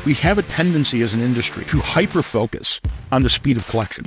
We have a tendency as an industry to hyper-focus on the speed of collection.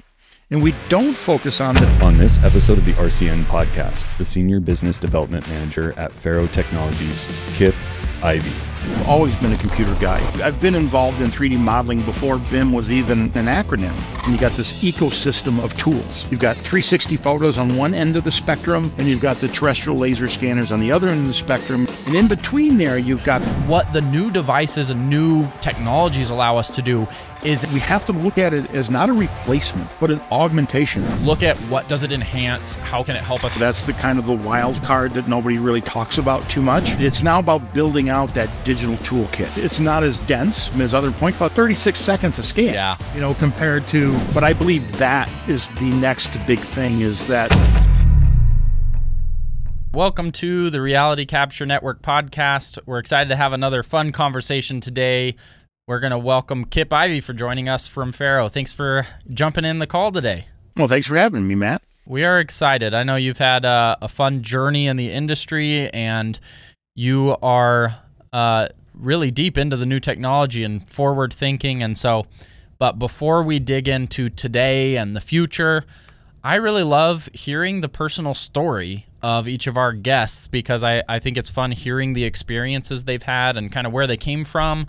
And we don't focus on On this episode of the RCN Podcast, the Senior Business Development Manager at FARO Technologies, Kipp Ivey. I've always been a computer guy. I've been involved in 3D modeling before BIM was even an acronym. And you got this ecosystem of tools. You've got 360 photos on one end of the spectrum, and you've got the terrestrial laser scanners on the other end of the spectrum. And in between there, you've got what the new devices and new technologies allow us to do is we have to look at it as not a replacement, but an augmentation. Look at what does it enhance, how can it help us. That's the kind of the wild card that nobody really talks about too much. It's now about building out that digital toolkit. It's not as dense as other points, about 36 seconds a scan. Yeah. Compared to, but I believe that is the next big thing is that. Welcome to the Reality Capture Network podcast. We're excited to have another fun conversation today. We're going to welcome Kipp Ivey for joining us from FARO. Thanks for jumping in the call today. Well, thanks for having me, Matt. We are excited. I know you've had a fun journey in the industry, and you are really deep into the new technology and forward thinking. And so, but before we dig into today and the future, I really love hearing the personal story of each of our guests because I think it's fun hearing the experiences they've had and kind of where they came from.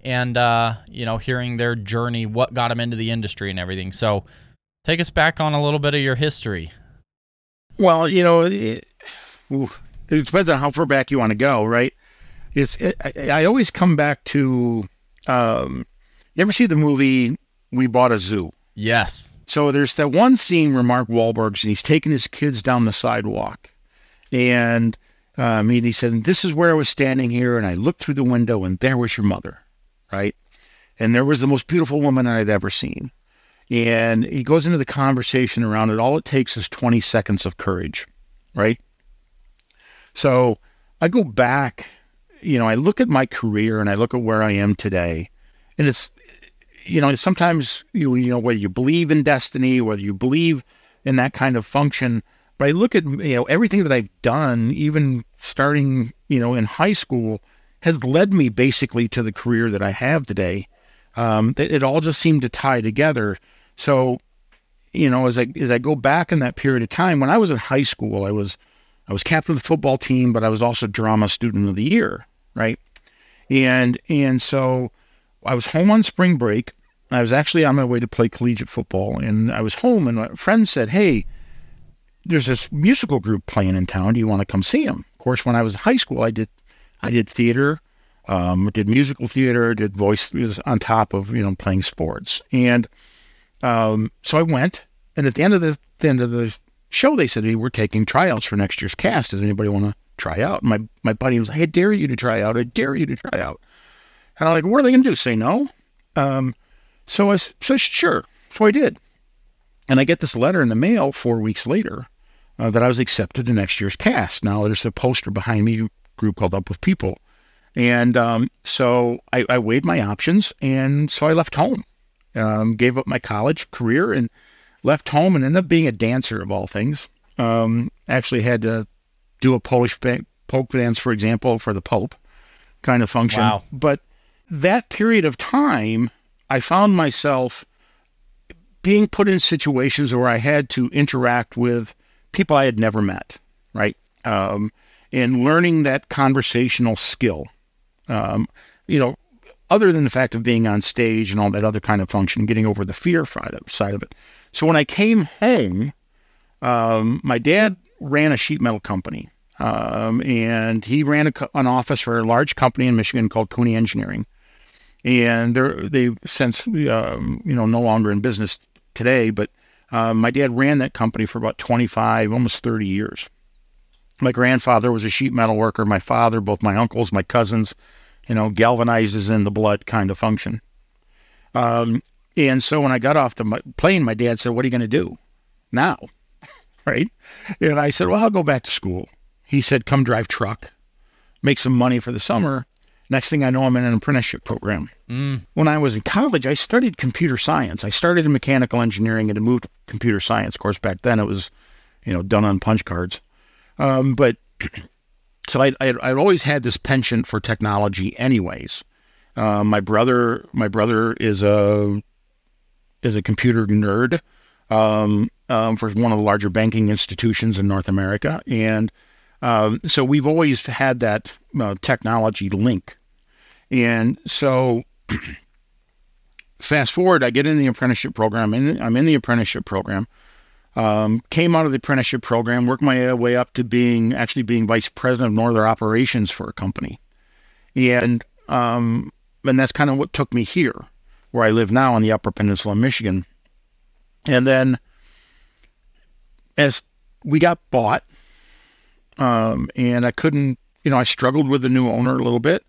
And, hearing their journey, what got them into the industry and everything. So take us back on a little bit of your history. Well, it depends on how far back you want to go, right? I always come back to, you ever see the movie We Bought a Zoo? Yes. So there's that one scene where Mark Wahlberg's and he's taking his kids down the sidewalk. And he said, this is where I was standing here, and I looked through the window, and there was your mother. Right? And there was the most beautiful woman I'd ever seen. And he goes into the conversation around it. All it takes is 20 seconds of courage, right? So I go back, I look at my career and I look at where I am today. And it's, sometimes, whether you believe in destiny, whether you believe in that kind of function. But I look at, everything that I've done, even starting, in high school, has led me basically to the career that I have today. It all just seemed to tie together. So, as I go back in that period of time, when I was in high school, I was captain of the football team, but I was also drama student of the year, right? And so I was home on spring break. I was actually on my way to play collegiate football, and I was home, and my friend said, "Hey, there's this musical group playing in town. Do you want to come see them?" Of course, when I was in high school, I did theater, did musical theater, did voice on top of, playing sports. And so I went, and at the end of the show, they said, "Hey, we're taking tryouts for next year's cast. Does anybody want to try out?" And my buddy was like, "I dare you to try out. I dare you to try out." And I'm like, "What are they going to do? Say no?" So I said, "Sure." So I did. And I get this letter in the mail 4 weeks later that I was accepted to next year's cast. Now there's a poster behind me, group called Up With People. And so I weighed my options, and so I left home, gave up my college career and left home and ended up being a dancer of all things. Actually had to do a Polish folk dance, for example, for the Pope kind of function. Wow. But that period of time, I found myself being put in situations where I had to interact with people I had never met, right? And learning that conversational skill, other than the fact of being on stage and all that other kind of function, getting over the fear side of it. So when I came home, my dad ran a sheet metal company, and he ran an office for a large company in Michigan called Cooney Engineering. And they've since, no longer in business today, but my dad ran that company for about 25, almost 30 years. My grandfather was a sheet metal worker. My father, both my uncles, my cousins, galvanized is in the blood kind of function. And so when I got off the plane, my dad said, "What are you going to do now?" Right? And I said, "Well, I'll go back to school." He said, "Come drive truck, make some money for the summer." Next thing I know, I'm in an apprenticeship program. When I was in college, I studied computer science. I started in mechanical engineering and moved to computer science. Of course, back then it was, done on punch cards. But so I'd always had this penchant for technology anyways. My brother is a computer nerd for one of the larger banking institutions in North America, and so we've always had that technology link. And so, fast forward, I get in the apprenticeship program, and I'm in the apprenticeship program. Came out of the apprenticeship program, worked my way up to being vice president of Northern Operations for a company, and that's kind of what took me here, where I live now on the Upper Peninsula of Michigan. And then, as we got bought, and I couldn't, I struggled with the new owner a little bit,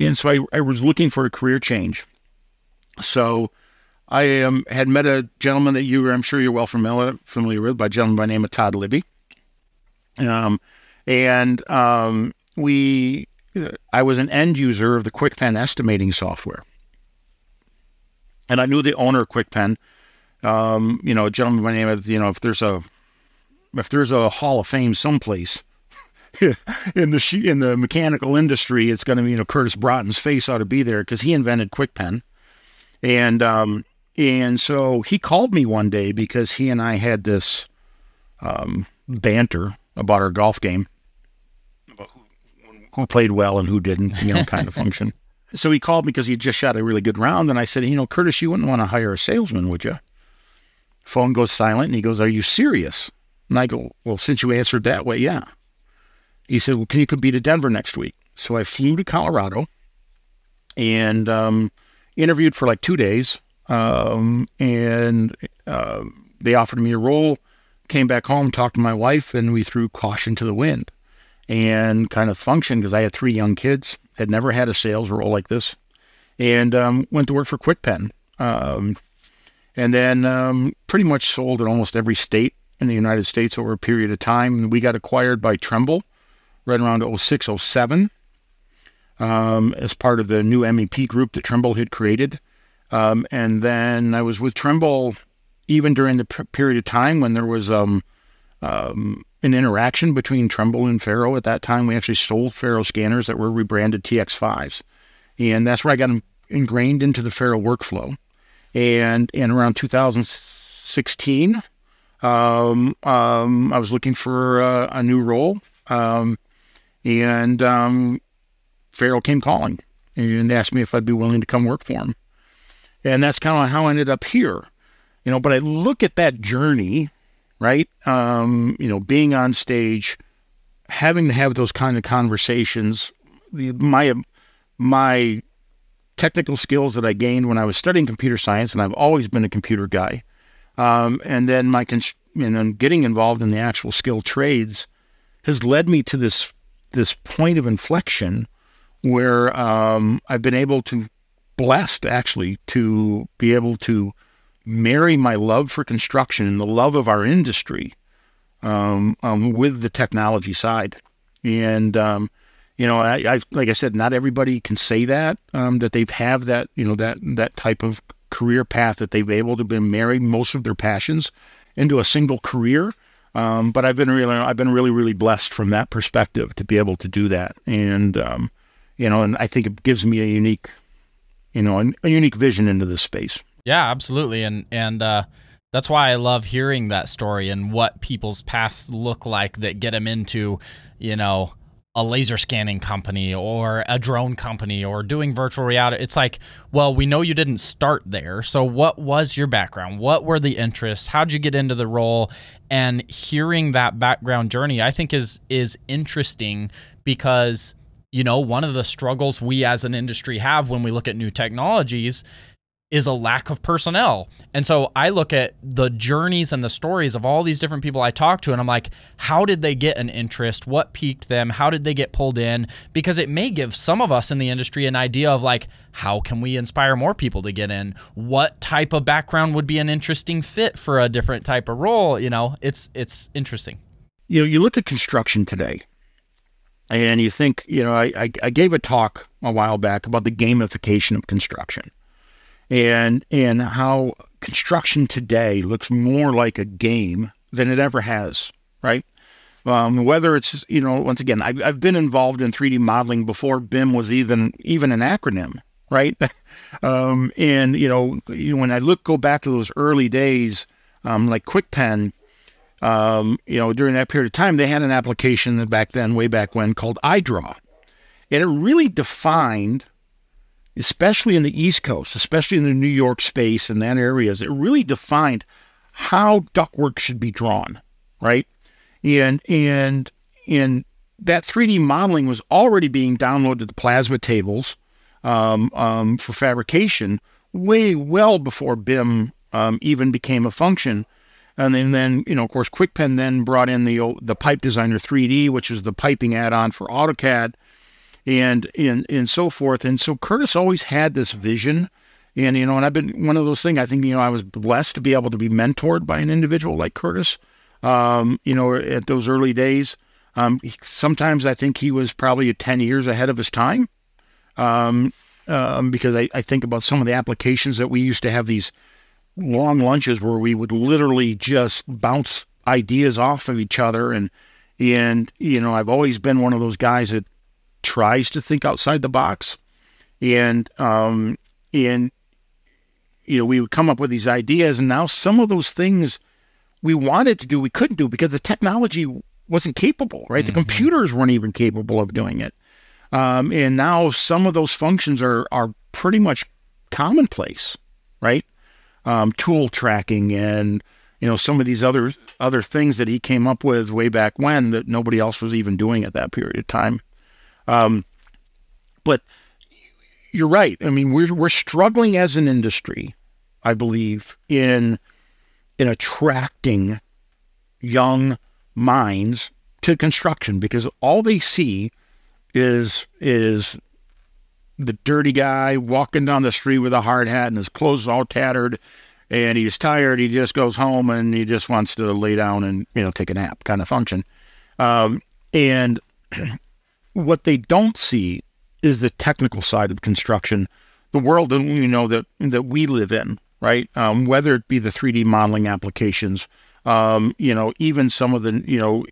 and so I was looking for a career change. So I had met a gentleman that I'm sure you're well familiar with, by a gentleman by the name of Todd Libby. I was an end user of the QuickPen estimating software. And I knew the owner of QuickPen, a gentleman by the name of, if there's a Hall of Fame someplace in the mechanical industry, it's going to be, Curtis Broughton's face ought to be there, because he invented QuickPen. And so he called me one day because he and I had this banter about our golf game, about who played well and who didn't, kind of function. So he called me because he just shot a really good round, and I said, Curtis, you wouldn't want to hire a salesman, would you? Phone goes silent, and he goes, "Are you serious?" And I go, "Well, since you answered that way, yeah." He said, "Well, can you come be to Denver next week?" So I flew to Colorado and interviewed for like 2 days. They offered me a role, came back home, talked to my wife, and we threw caution to the wind and kind of functioned, because I had 3 young kids, had never had a sales role like this, and went to work for QuickPen. And then pretty much sold in almost every state in the United States over a period of time. We got acquired by Trimble right around 06, 07, as part of the new MEP group that Trimble had created. And then I was with Trimble even during the period of time when there was an interaction between Trimble and FARO. At that time, we actually sold FARO scanners that were rebranded TX5s. And that's where I got ingrained into the FARO workflow. And around 2016, I was looking for a new role. And FARO came calling and asked me if I'd be willing to come work for him. And that's kind of how I ended up here, but I look at that journey, right? Being on stage, having to have those kind of conversations, my technical skills that I gained when I was studying computer science, and I've always been a computer guy. And then getting involved in the actual skilled trades has led me to this point of inflection where I've been able to, blessed actually, to be able to marry my love for construction and the love of our industry with the technology side. And I like I said, not everybody can say that they have that that type of career path, that they've able to marry most of their passions into a single career. But I've been really blessed from that perspective to be able to do that. And and I think it gives me a unique vision into this space. Yeah, absolutely. And that's why I love hearing that story and what people's paths look like that get them into, a laser scanning company or a drone company or doing virtual reality. It's like, well, we know you didn't start there. So what was your background? What were the interests? How'd you get into the role? And hearing that background journey, I think is interesting, because one of the struggles we as an industry have when we look at new technologies is a lack of personnel. And so I look at the journeys and the stories of all these different people I talk to, and I'm like, how did they get an interest? What piqued them? How did they get pulled in? Because it may give some of us in the industry an idea of like, how can we inspire more people to get in? What type of background would be an interesting fit for a different type of role? It's interesting. You look at construction today, and you think, I gave a talk a while back about the gamification of construction. And how construction today looks more like a game than it ever has, right? Whether it's, once again, I've been involved in 3D modeling before BIM was even an acronym, right? And, when I go back to those early days, like QuickPen, during that period of time, they had an application back then, way back when, called iDraw. And it really defined, especially in the East Coast, especially in the New York space and that areas, it really defined how ductwork should be drawn, right? And that 3D modeling was already being downloaded to plasma tables for fabrication well before BIM even became a function. And then of course, QuickPen then brought in the Pipe Designer 3D, which is the piping add-on for AutoCAD, and so forth. And so Curtis always had this vision. And, and I've been one of those things, I think, I was blessed to be able to be mentored by an individual like Curtis, at those early days. Sometimes I think he was probably 10 years ahead of his time, because I think about some of the applications that we used to have, these long lunches where we would literally just bounce ideas off of each other. And I've always been one of those guys that tries to think outside the box. And we would come up with these ideas, and now some of those things we wanted to do, we couldn't do because the technology wasn't capable, right? The computers weren't even capable of doing it. And now some of those functions are pretty much commonplace, right? Tool tracking and, some of these other things that he came up with way back when that nobody else was even doing at that period of time. But you're right. I mean, we're struggling as an industry, I believe, in attracting young minds to construction, because all they see is the dirty guy walking down the street with a hard hat and his clothes all tattered, and he's tired. He just goes home and he just wants to lay down and take a nap kind of function. And what they don't see is the technical side of construction, the world that that we live in, right? Whether it be the 3D modeling applications, even some of the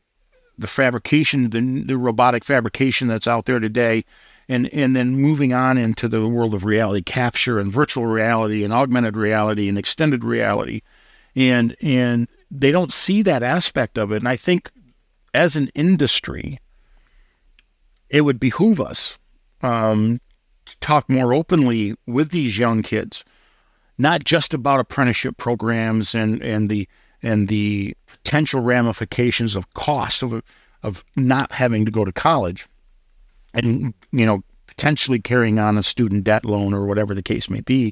fabrication, the robotic fabrication that's out there today, and then moving on into the world of reality capture and virtual reality and augmented reality and extended reality, and they don't see that aspect of it. And I think as an industry, it would behoove us to talk more openly with these young kids, not just about apprenticeship programs and the potential ramifications of cost of not having to go to college, and potentially carrying on a student debt loan or whatever the case may be.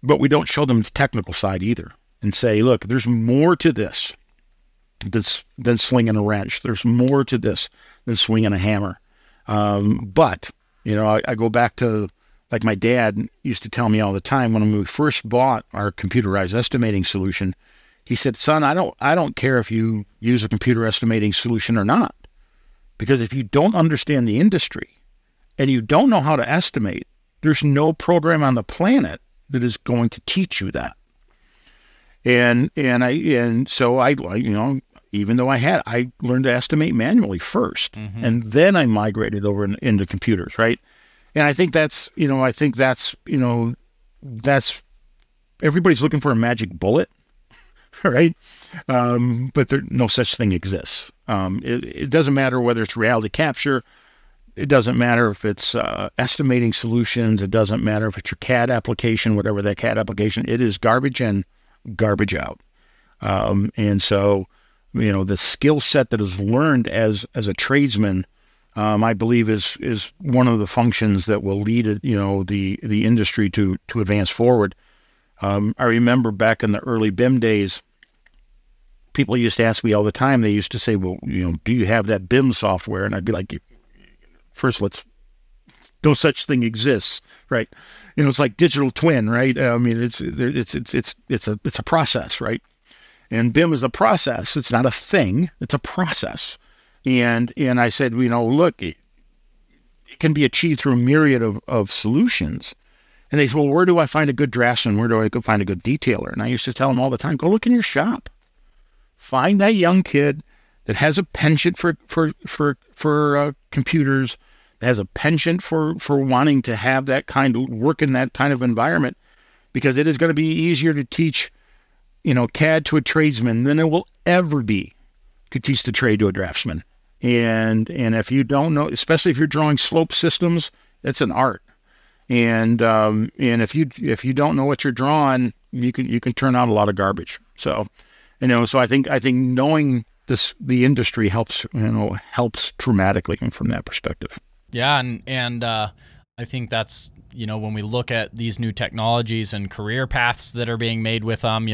But we don't show them the technical side either, and say, look, there's more to this than slinging a wrench. There's more to this than swinging a hammer. But I go back to, like, my dad used to tell me all the time when we first bought our computerized estimating solution. He said, son, I don't care if you use a computer estimating solution or not, because if you don't understand the industry and you don't know how to estimate, there's no program on the planet that is going to teach you that. So I even though I learned to estimate manually first, and then I migrated over into computers, right? And I think that's everybody's looking for a magic bullet, right? But no such thing exists. It doesn't matter whether it's reality capture. It doesn't matter if it's estimating solutions. It doesn't matter if it's your CAD application, whatever that CAD application. It is garbage in, garbage out. And so, the skill set that is learned as a tradesman, I believe is one of the functions that will lead the industry to advance forward. I remember back in the early BIM days, people used to ask me all the time. They used to say, well, do you have that BIM software? And I'd be like, first, no such thing exists, right? It's like digital twin, right? I mean, it's a process, right? And BIM is a process. It's not a thing. It's a process. And I said, look, it can be achieved through a myriad of solutions. And they said, well, where do I find a good draftsman? Where do I go find a good detailer? And I used to tell them all the time, go look in your shop. Find that young kid that has a penchant for computers, that has a penchant for wanting to have that kind of work in that kind of environment, because it is going to be easier to teach, CAD to a tradesman than it will ever be to teach the trade to a draftsman. And if you don't know, especially if you're drawing slope systems, it's an art. And if you don't know what you're drawing, you can turn out a lot of garbage. So, so I think knowing the industry helps dramatically from that perspective. Yeah, and I think that's, when we look at these new technologies and career paths that are being made with them,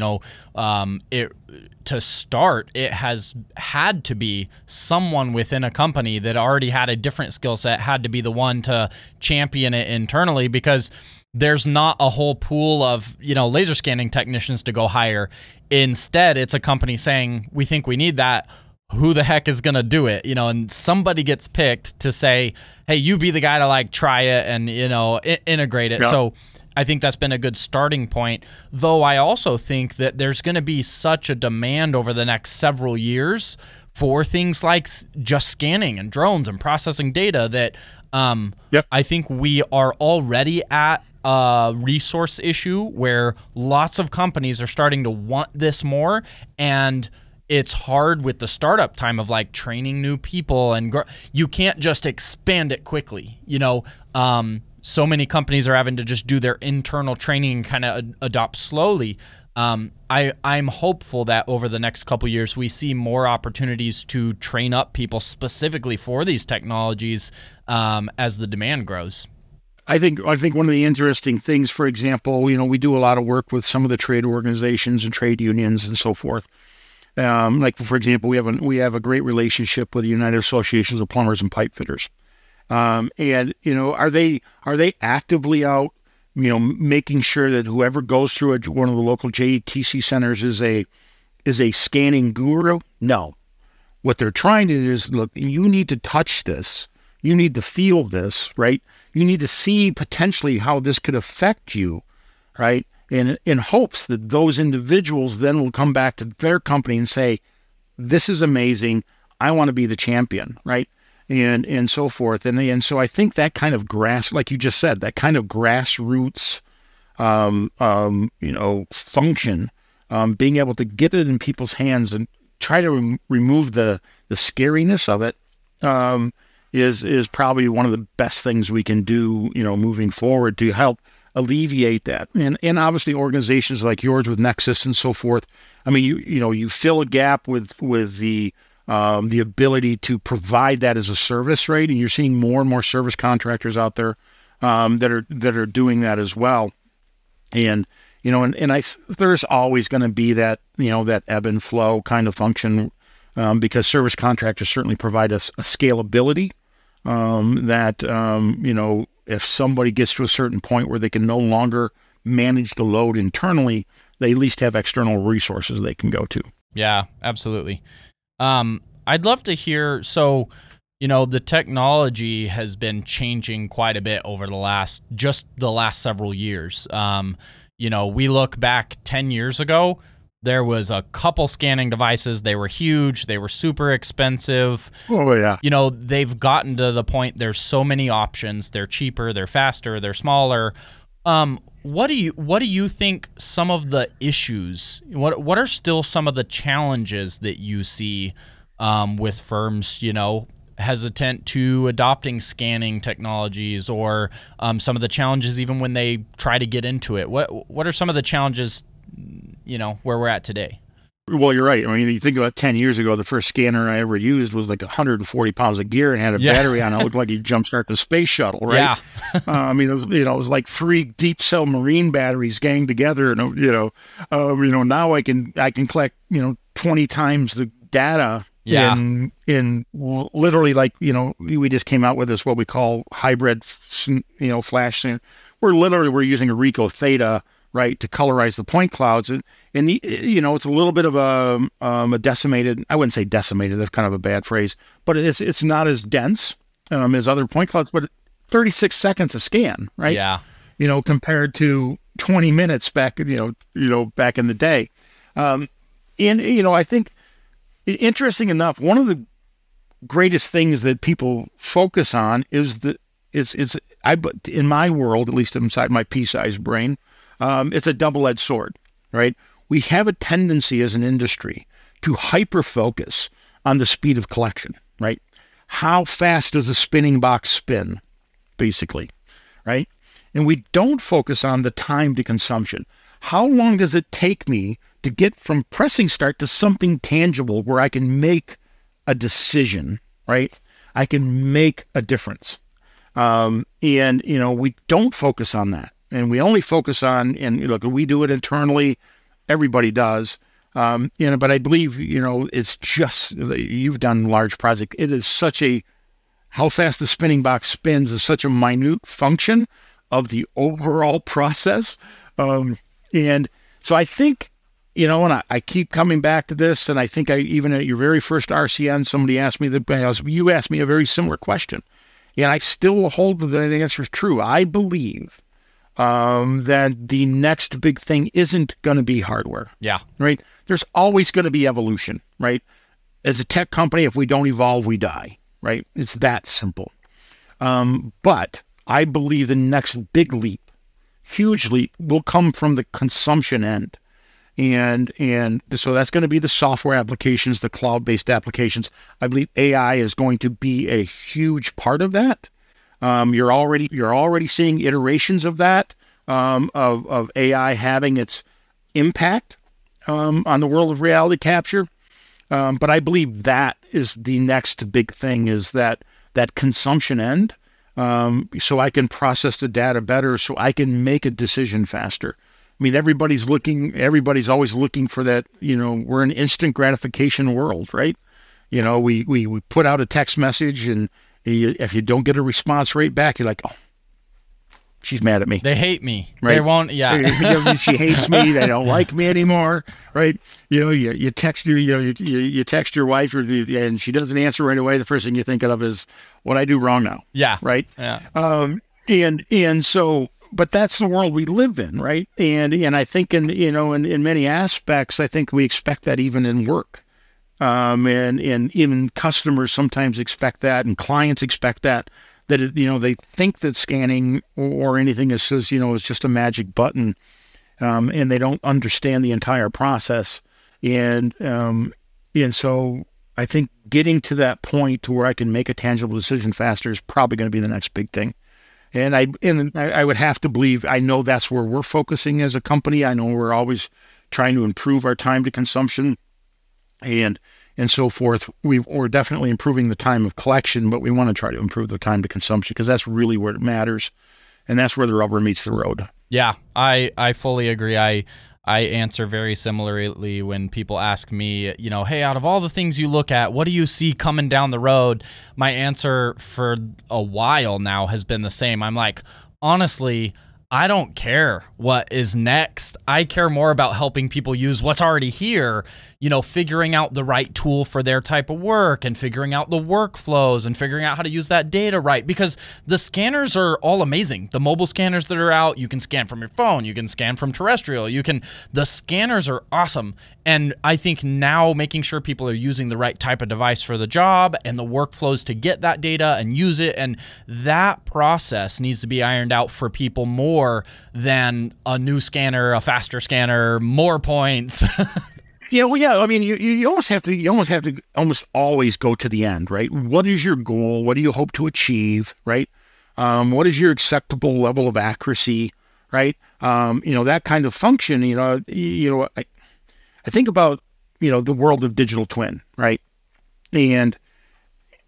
to start, it has had to be someone within a company that already had a different skill set, had to be the one to champion it internally, because there's not a whole pool of, laser scanning technicians to go hire. Instead, it's a company saying, we think we need that. Who the heck is going to do it? And somebody gets picked to say, hey, you be the guy to try it and, integrate it. Yeah. So I think that's been a good starting point, though I also think that there's going to be such a demand over the next several years for things like just scanning and drones and processing data that I think we are already at a resource issue where lots of companies are starting to want this more, and it's hard with the startup time of training new people, and you can't just expand it quickly. So many companies are having to just do their internal training and kind of adopt slowly. I'm hopeful that over the next couple of years we see more opportunities to train up people specifically for these technologies as the demand grows. I think one of the interesting things, for example, we do a lot of work with some of the trade organizations and trade unions and so forth. For example, we have a great relationship with the United Associations of Plumbers and Pipe Fitters. And are they actively out, making sure that whoever goes through one of the local JTC centers is a scanning guru? No. What they're trying to do is, look, you need to touch this. You need to feel this, right? You need to see potentially how this could affect you, right? In hopes that those individuals then will come back to their company and say, this is amazing. I want to be the champion, right? And so forth. And so I think that kind of like you just said, that kind of grassroots, function, being able to get it in people's hands and try to remove the scariness of it, is probably one of the best things we can do, moving forward to help alleviate that. And obviously organizations like yours with Nexus and so forth, I mean, you fill a gap with the ability to provide that as a service, right? And you're seeing more and more service contractors out there that are doing that as well. And there's always going to be that that ebb and flow kind of function, because service contractors certainly provide us a scalability that if somebody gets to a certain point where they can no longer manage the load internally, they at least have external resources they can go to. Yeah, absolutely. I'd love to hear, so, the technology has been changing quite a bit over the last several years. We look back 10 years ago, there was a couple scanning devices. They were huge. They were super expensive. Oh, yeah. They've gotten to the point there's so many options. They're cheaper, they're faster, they're smaller. What do you think some of the issues, what are still some of the challenges that you see with firms, hesitant to adopting scanning technologies, or some of the challenges even when they try to get into it? What are some of the challenges, where we're at today? Well, you're right. I mean, you think about 10 years ago, the first scanner I ever used was 140 pounds of gear and had a battery on it. It looked like you jumpstart the space shuttle, right? Yeah. It was like 3 deep cell marine batteries ganged together, and now I can collect 20 times the data. Yeah. In literally, we just came out with this what we call hybrid flash. We're using a Ricoh Theta, right, to colorize the point clouds, and it's a little bit of a decimated. I wouldn't say decimated. That's kind of a bad phrase, but it's not as dense as other point clouds. But 36 seconds a scan, right? Yeah. Compared to 20 minutes back, back in the day, I think. interesting enough, one of the greatest things that people focus on is in my world, at least inside my pea-sized brain, it's a double-edged sword, right? We have a tendency as an industry to hyper-focus on the speed of collection, right? How fast does a spinning box spin, basically, right? And we don't focus on the time to consumption. How long does it take me to get from pressing start to something tangible where I can make a decision, right? I can make a difference. And, we don't focus on that. And we only focus on, and look, we do it internally. Everybody does. But I believe, it's just, you've done large projects. It is how fast the spinning box spins is such a minute function of the overall process. And so I think, and I keep coming back to this, and I think even at your very first RCN, somebody asked me you asked me a very similar question. And I still hold that answer is true. I believe that the next big thing isn't going to be hardware. Yeah. Right? There's always going to be evolution, right? As a tech company, if we don't evolve, we die, right? It's that simple. But I believe the next big leap, huge leap, will come from the consumption end. And so that's going to be the software applications, the cloud-based applications. I believe AI is going to be a huge part of that. You're already seeing iterations of that, of AI having its impact on the world of reality capture. But I believe that is the next big thing, is that consumption end, so I can process the data better, so I can make a decision faster. I mean, everybody's always looking for that, we're an instant gratification world, right? We put out a text message, and if you don't get a response rate back, you're like, oh, she's mad at me. They hate me. Right? They won't, yeah. She hates me. They don't like me anymore, right? You text you text your wife, and she doesn't answer right away. The first thing you think of is, what I do wrong now? Yeah. Right? Yeah. And so, but that's the world we live in, right? And I think in many aspects, I think we expect that even in work. And even customers sometimes expect that, and clients expect that they think that scanning or anything is just a magic button, and they don't understand the entire process. And so I think getting to that point to where I can make a tangible decision faster is probably going to be the next big thing. And I would have to believe, I know that's where we're focusing as a company. I know we're always trying to improve our time to consumption and so forth. We're definitely improving the time of collection, but we want to try to improve the time to consumption, because that's really where it matters. And that's where the rubber meets the road. Yeah, I fully agree. I answer very similarly when people ask me, hey, out of all the things you look at, what do you see coming down the road? My answer for a while now has been the same. I'm like, honestly, I don't care what is next. I care more about helping people use what's already here, figuring out the right tool for their type of work, and figuring out the workflows, and figuring out how to use that data right. Because the scanners are all amazing. The mobile scanners that are out, you can scan from your phone, you can scan from terrestrial, the scanners are awesome. And I think now making sure people are using the right type of device for the job and the workflows to get that data and use it, and that process needs to be ironed out for people more than a new scanner, a faster scanner, more points. Yeah, well, yeah. I mean, you almost have to always go to the end, right? What is your goal? What do you hope to achieve, right? What is your acceptable level of accuracy, right? That kind of function. I think about the world of digital twin, right? And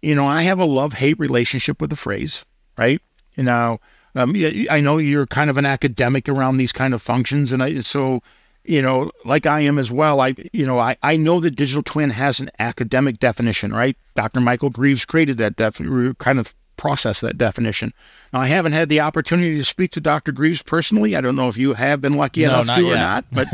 I have a love-hate relationship with the phrase, right? I know you're kind of an academic around these kind of functions, and like I am as well, I know that digital twin has an academic definition, right? Dr. Michael Greaves created that kind of process, that definition. Now, I haven't had the opportunity to speak to Dr. Greaves personally. I don't know if you have been lucky enough to or not, but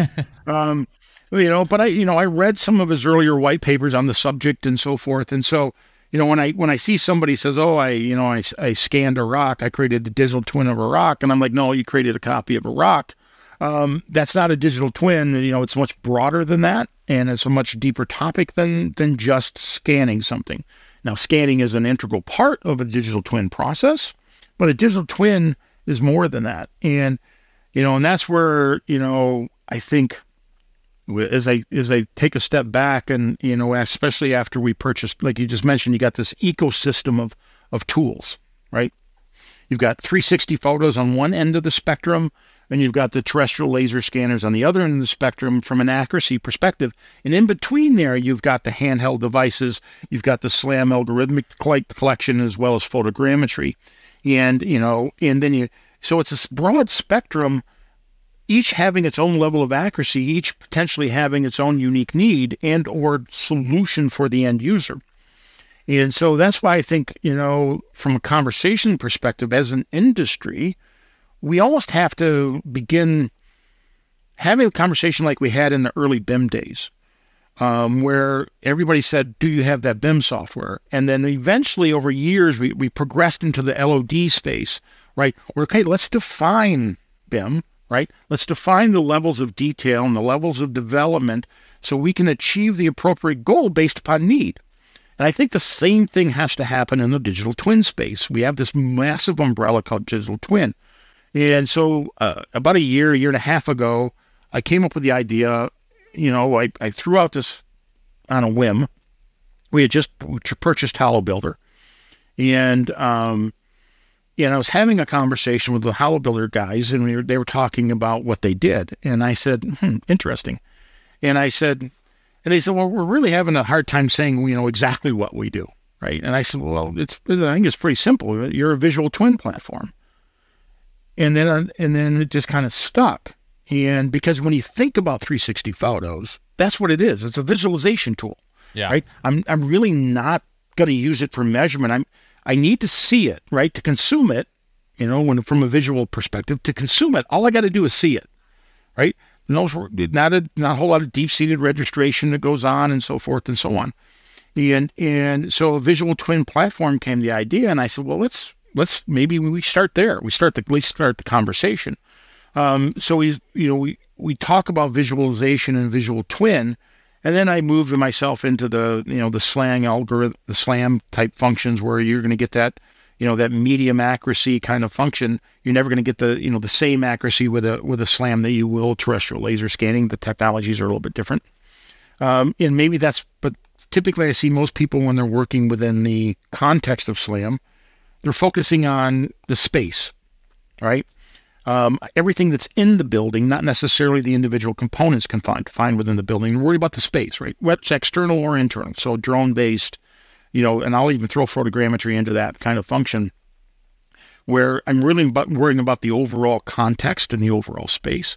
but I read some of his earlier white papers on the subject and so forth, and so when I see somebody says, oh, I scanned a rock, I created a digital twin of a rock, and I'm like, no, you created a copy of a rock. That's not a digital twin. It's much broader than that, and it's a much deeper topic than just scanning something. Now, scanning is an integral part of a digital twin process, but a digital twin is more than that. And and that's where I think as I take a step back, and especially after we purchased, like you just mentioned, you got this ecosystem of tools, right? You've got 360 photos on one end of the spectrum, and you've got the terrestrial laser scanners on the other end of the spectrum from an accuracy perspective. And in between there, you've got the handheld devices, you've got the SLAM algorithmic collection, as well as photogrammetry. And, so it's this broad spectrum, each having its own level of accuracy, each potentially having its own unique need and or solution for the end user. And so that's why I think, from a conversation perspective, as an industry, we almost have to begin having a conversation like we had in the early BIM days, where everybody said, do you have that BIM software? And then eventually over years, we progressed into the LOD space, right? Okay, let's define BIM, right? Let's define the levels of detail and the levels of development so we can achieve the appropriate goal based upon need. And I think the same thing has to happen in the digital twin space. We have this massive umbrella called digital twin. And so about a year and a half ago, I came up with the idea, I threw out this on a whim. We had just purchased Hollow Builder. And, I was having a conversation with the Hollow Builder guys, and they were talking about what they did. And I said, interesting. And they said, well, we're really having a hard time saying, exactly what we do, right? And I said, well, I think it's pretty simple. You're a visual twin platform. And then it just kind of stuck. And because when you think about 360 photos, that's what it is. It's a visualization tool, right? I'm really not going to use it for measurement. I need to see it, right? To consume it, from a visual perspective, to consume it, all I got to do is see it, right? Not a whole lot of deep-seated registration that goes on and so forth and so on. And so a visual twin platform came the idea, and I said, well, let's maybe we start there. We start the conversation. So we talk about visualization and visual twin, and then I moved myself into the SLAM algorithm, the SLAM type functions where you're going to get that that medium accuracy kind of function. You're never going to get the same accuracy with a SLAM that you will terrestrial laser scanning. The technologies are a little bit different, and maybe but typically I see most people when they're working within the context of SLAM, they're focusing on the space, right? Everything that's in the building, not necessarily the individual components confined within the building. They're worried about the space, right? Whether it's external or internal. So drone-based, and I'll even throw photogrammetry into that kind of function, where I'm really worrying about the overall context and the overall space.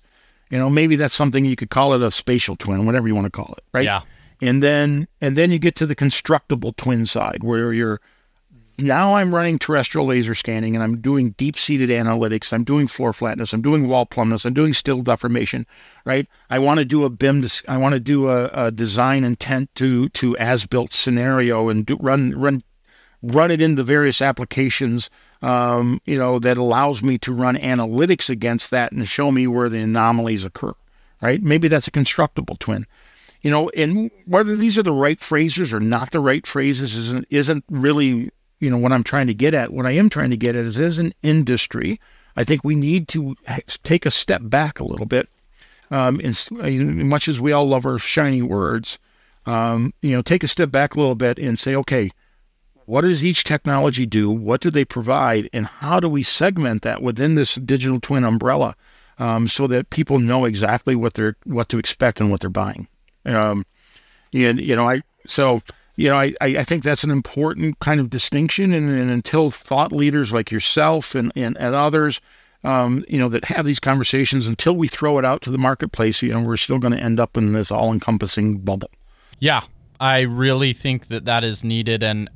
Maybe that's something you could call it a spatial twin, whatever you want to call it, right? Yeah. And then you get to the constructible twin side, where now I'm running terrestrial laser scanning, and I'm doing deep-seated analytics. I'm doing floor flatness. I'm doing wall plumbness. I'm doing still deformation, right? I want to do a BIM. I want to do a design intent to as-built scenario and run it in the various applications, that allows me to run analytics against that and show me where the anomalies occur, right? Maybe that's a constructible twin. And whether these are the right phrases or not the right phrases isn't really what I'm trying to get at. What I am trying to get at is, as an industry, I think we need to take a step back a little bit. Much as we all love our shiny words, take a step back a little bit and say, okay, what does each technology do? What do they provide? And how do we segment that within this digital twin umbrella, so that people know exactly what to expect and what they're buying? I think that's an important kind of distinction, and until thought leaders like yourself and others, that have these conversations, until we throw it out to the marketplace, we're still going to end up in this all-encompassing bubble. Yeah, I really think that is needed, and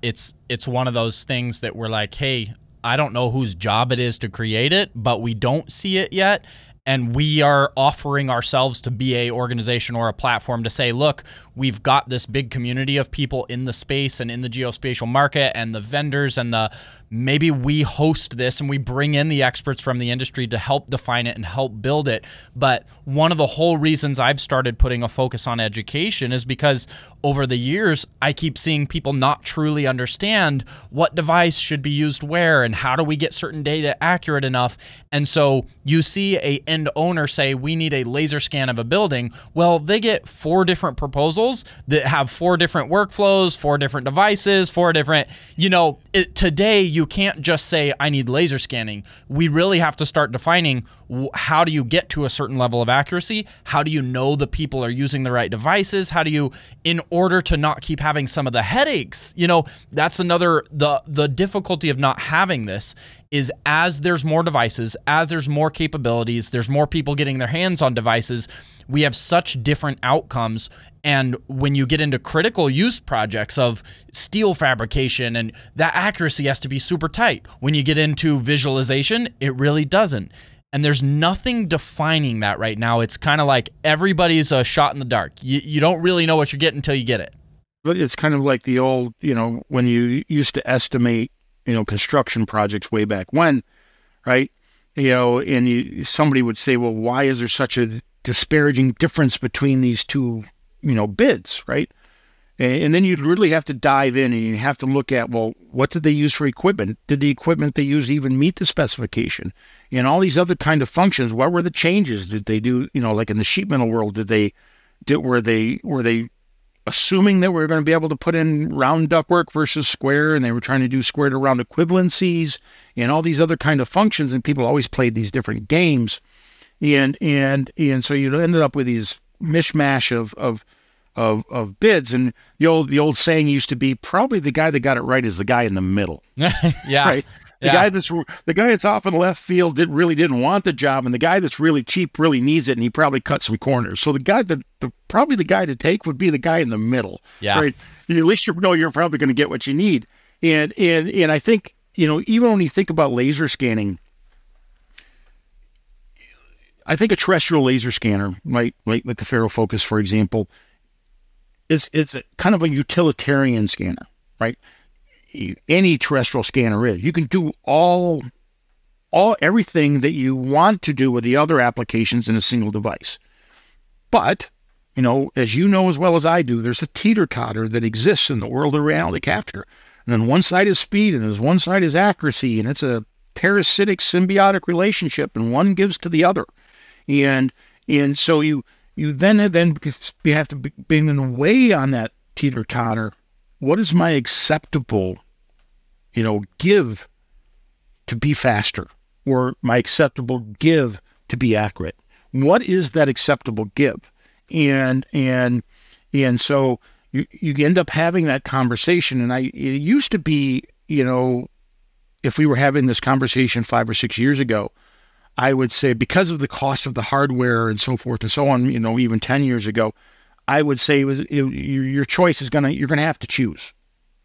it's one of those things that we're like, hey, I don't know whose job it is to create it, but we don't see it yet. And we are offering ourselves to be a organization or a platform to say, look, we've got this big community of people in the space and in the geospatial market, and the vendors and the maybe we host this and we bring in the experts from the industry to help define it and help build it. But one of the whole reasons I've started putting a focus on education is because over the years, I keep seeing people not truly understand what device should be used where and how do we get certain data accurate enough. And so you see a end owner say, we need a laser scan of a building. Well, they get 4 different proposals that have 4 different workflows, 4 different devices, 4 different, today you can't just say, I need laser scanning. We really have to start defining how do you get to a certain level of accuracy? How do you know the people are using the right devices? How do you, in order to not keep having some of the headaches, that's another, the difficulty of not having this is as there's more devices, as there's more capabilities, there's more people getting their hands on devices, we have such different outcomes. And when you get into critical use projects of steel fabrication, and that accuracy has to be super tight. When you get into visualization, it really doesn't. And there's nothing defining that right now. It's kind of like everybody's a shot in the dark. You don't really know what you're getting until you get it. But it's kind of like the old, when you used to estimate, construction projects way back when, right? And somebody would say, well, why is there such a disparaging difference between these two, bids, right? And then you'd really have to dive in and you have to look at, well, what did they use for equipment? Did the equipment they use even meet the specification? And all these other kind of functions, what were the changes? Did they do, like in the sheet metal world, were they assuming that we were going to be able to put in round ductwork versus square, and they were trying to do square to round equivalencies and all these other kind of functions, and people always played these different games. And so you ended up with these mishmash of bids, and the old saying used to be, probably the guy that got it right is the guy in the middle. Yeah. Right? The guy that's off in left field really didn't want the job, and the guy that's really cheap really needs it, and he probably cut some corners. So the guy probably the guy to take would be the guy in the middle. Yeah. Right? At least you're probably going to get what you need. And I think, even when you think about laser scanning, I think a terrestrial laser scanner, like the FARO Focus, for example, it's kind of a utilitarian scanner, right? Any terrestrial scanner is. You can do everything that you want to do with the other applications in a single device. But, as you know as well as I do, there's a teeter-totter that exists in the world of reality capture. And on one side is speed, and on one side is accuracy, and it's a parasitic symbiotic relationship, and one gives to the other. And so you then have to be in a way on that teeter-totter. What is my acceptable, give to be faster, or my acceptable give to be accurate? What is that acceptable give? And so you end up having that conversation. And it used to be, if we were having this conversation 5 or 6 years ago, I would say, because of the cost of the hardware and so forth and so on, even 10 years ago, I would say your choice is you're going to have to choose,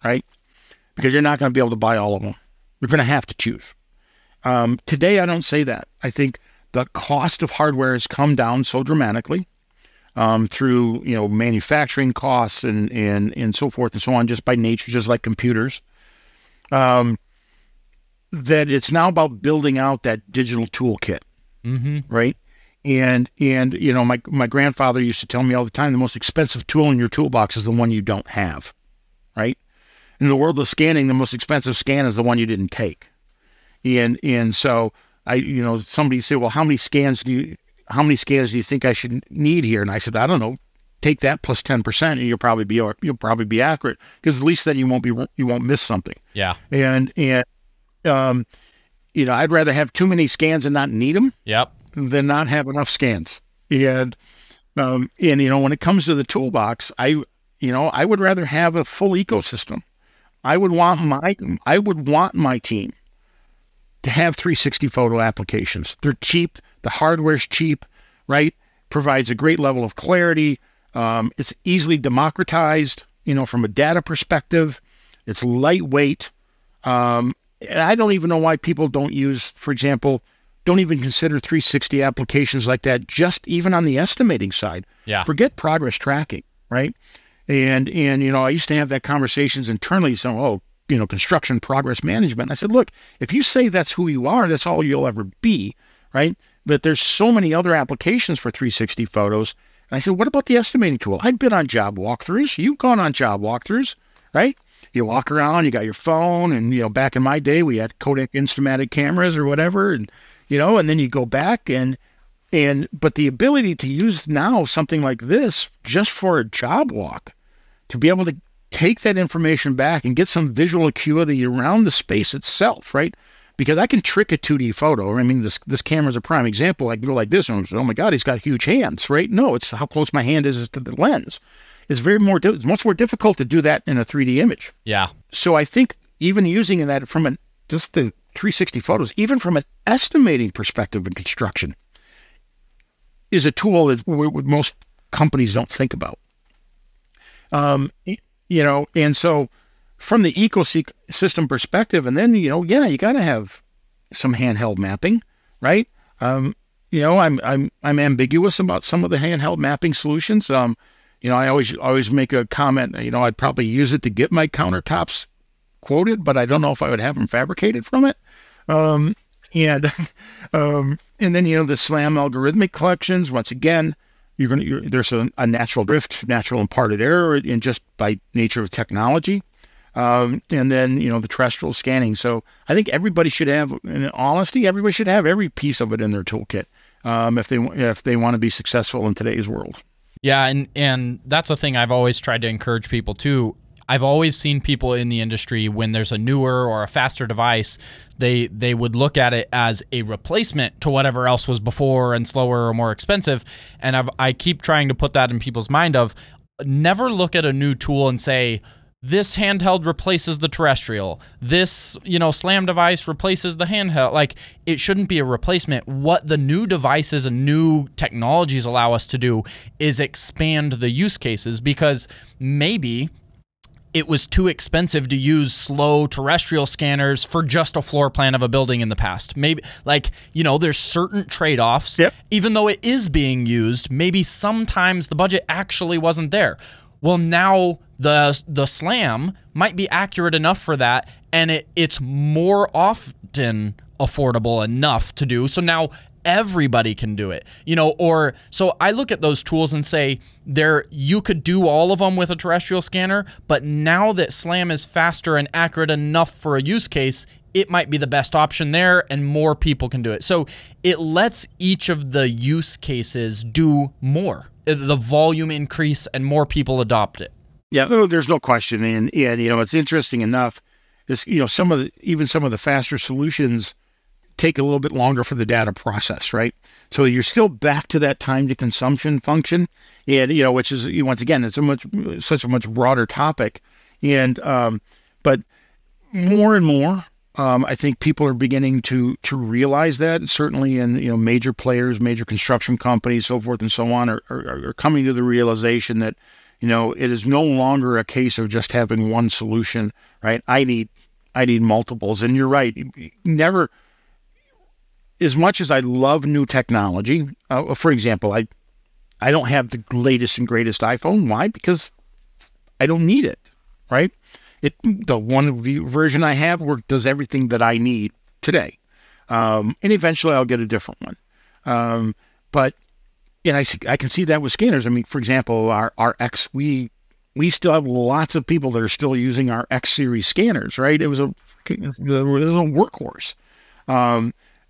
right? Because you're not going to be able to buy all of them. You're going to have to choose. Today, I don't say that. I think the cost of hardware has come down so dramatically through, manufacturing costs and so forth and so on, just by nature, just like computers, that it's now about building out that digital toolkit, right? And my grandfather used to tell me all the time, the most expensive tool in your toolbox is the one you don't have, right? In the world of scanning, the most expensive scan is the one you didn't take. And so somebody said, well, how many scans do you think I should need here? And I said, I don't know, take that plus 10% and you'll probably be accurate, because at least then you won't miss something. Yeah. And I'd rather have too many scans and not need them. Yep. Than not have enough scans. And when it comes to the toolbox, I would rather have a full ecosystem. I would want my team to have 360 photo applications. They're cheap. The hardware's cheap, right? Provides a great level of clarity. It's easily democratized, from a data perspective. It's lightweight. And I don't even know why people don't even consider 360 applications like that, just even on the estimating side. Yeah. Forget progress tracking, right? And I used to have that conversations internally saying, oh, construction progress management. I said, look, if you say that's who you are, that's all you'll ever be, right? But there's so many other applications for 360 photos. And I said, what about the estimating tool? I've been on job walkthroughs. You've gone on job walkthroughs, right? You walk around, you got your phone, and, back in my day, we had Kodak Instamatic cameras or whatever, and then you go back but the ability to use now something like this just for a job walk, to be able to take that information back and get some visual acuity around the space itself, right? Because I can trick a 2D photo. I mean, this camera's a prime example. I can go like this, and oh my God, he's got huge hands, right? No, it's how close my hand is to the lens. It's much more difficult to do that in a 3D image. Yeah. So I think even using that from just the 360 photos, even from an estimating perspective in construction, is a tool that most companies don't think about. And so from the ecosystem perspective, and then, you got to have some handheld mapping, right? I'm ambiguous about some of the handheld mapping solutions. I always make a comment, I'd probably use it to get my countertops quoted, but I don't know if I would have them fabricated from it. And then, the SLAM algorithmic collections, once again, there's a natural drift, natural imparted error in just by nature of technology. And then, the terrestrial scanning. So I think everybody should have, in honesty, every piece of it in their toolkit if they want to be successful in today's world. Yeah, and that's a thing I've always tried to encourage people too. I've always seen people in the industry, when there's a newer or a faster device, they would look at it as a replacement to whatever else was before and slower or more expensive. And I keep trying to put that in people's mind of, never look at a new tool and say, this handheld replaces the terrestrial. This, SLAM device replaces the handheld. Like, it shouldn't be a replacement. What the new devices and new technologies allow us to do is expand the use cases, because maybe it was too expensive to use slow terrestrial scanners for just a floor plan of a building in the past. Maybe, there's certain trade-offs. Yep. Even though it is being used, maybe sometimes the budget actually wasn't there. Well, now the SLAM might be accurate enough for that, and it's more often affordable enough to do. So now everybody can do it, so I look at those tools and say, you could do all of them with a terrestrial scanner, but now that SLAM is faster and accurate enough for a use case, it might be the best option there, and more people can do it. So it lets each of the use cases do more. The volume increase and more people adopt it. Yeah, there's no question. And it's interesting enough, some of the faster solutions take a little bit longer for the data process, right? So you're still back to that time to consumption function, and which is, once again, it's such a much broader topic, and but more and more, I think people are beginning to realize that. Certainly, in major players, major construction companies, so forth and so on, are coming to the realization that it is no longer a case of just having one solution, right? I need multiples, and you're right. Never. As much as I love new technology, for example, I don't have the latest and greatest iPhone. Why? Because I don't need it, right? The one version I have does everything that I need today, and eventually I'll get a different one. But I can see that with scanners. I mean, for example, our X, we still have lots of people that are still using our X series scanners, right? It was a workhorse.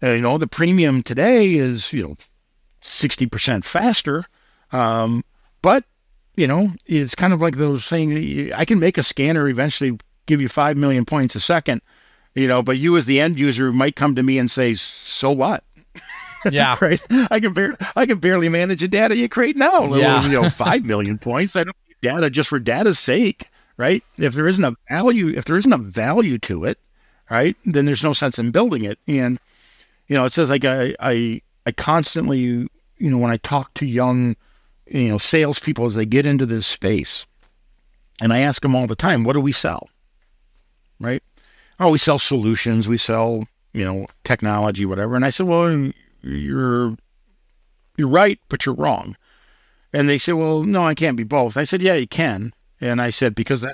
The premium today is, 60% faster. But, it's kind of like those saying, I can make a scanner eventually give you 5 million points a second, but you as the end user might come to me and say, so what? Yeah. Right. I can barely manage the data you create now. Yeah. 5 million points. I don't need data just for data's sake. Right. If there isn't a value to it, right, then there's no sense in building it. And, it says, like, I constantly, when I talk to young, salespeople as they get into this space, and I ask them all the time, what do we sell? Right? Oh, we sell solutions. We sell, technology, whatever. And I said, well, you're right, but you're wrong. And they say, well, no, I can't be both. I said, yeah, you can. And I said, because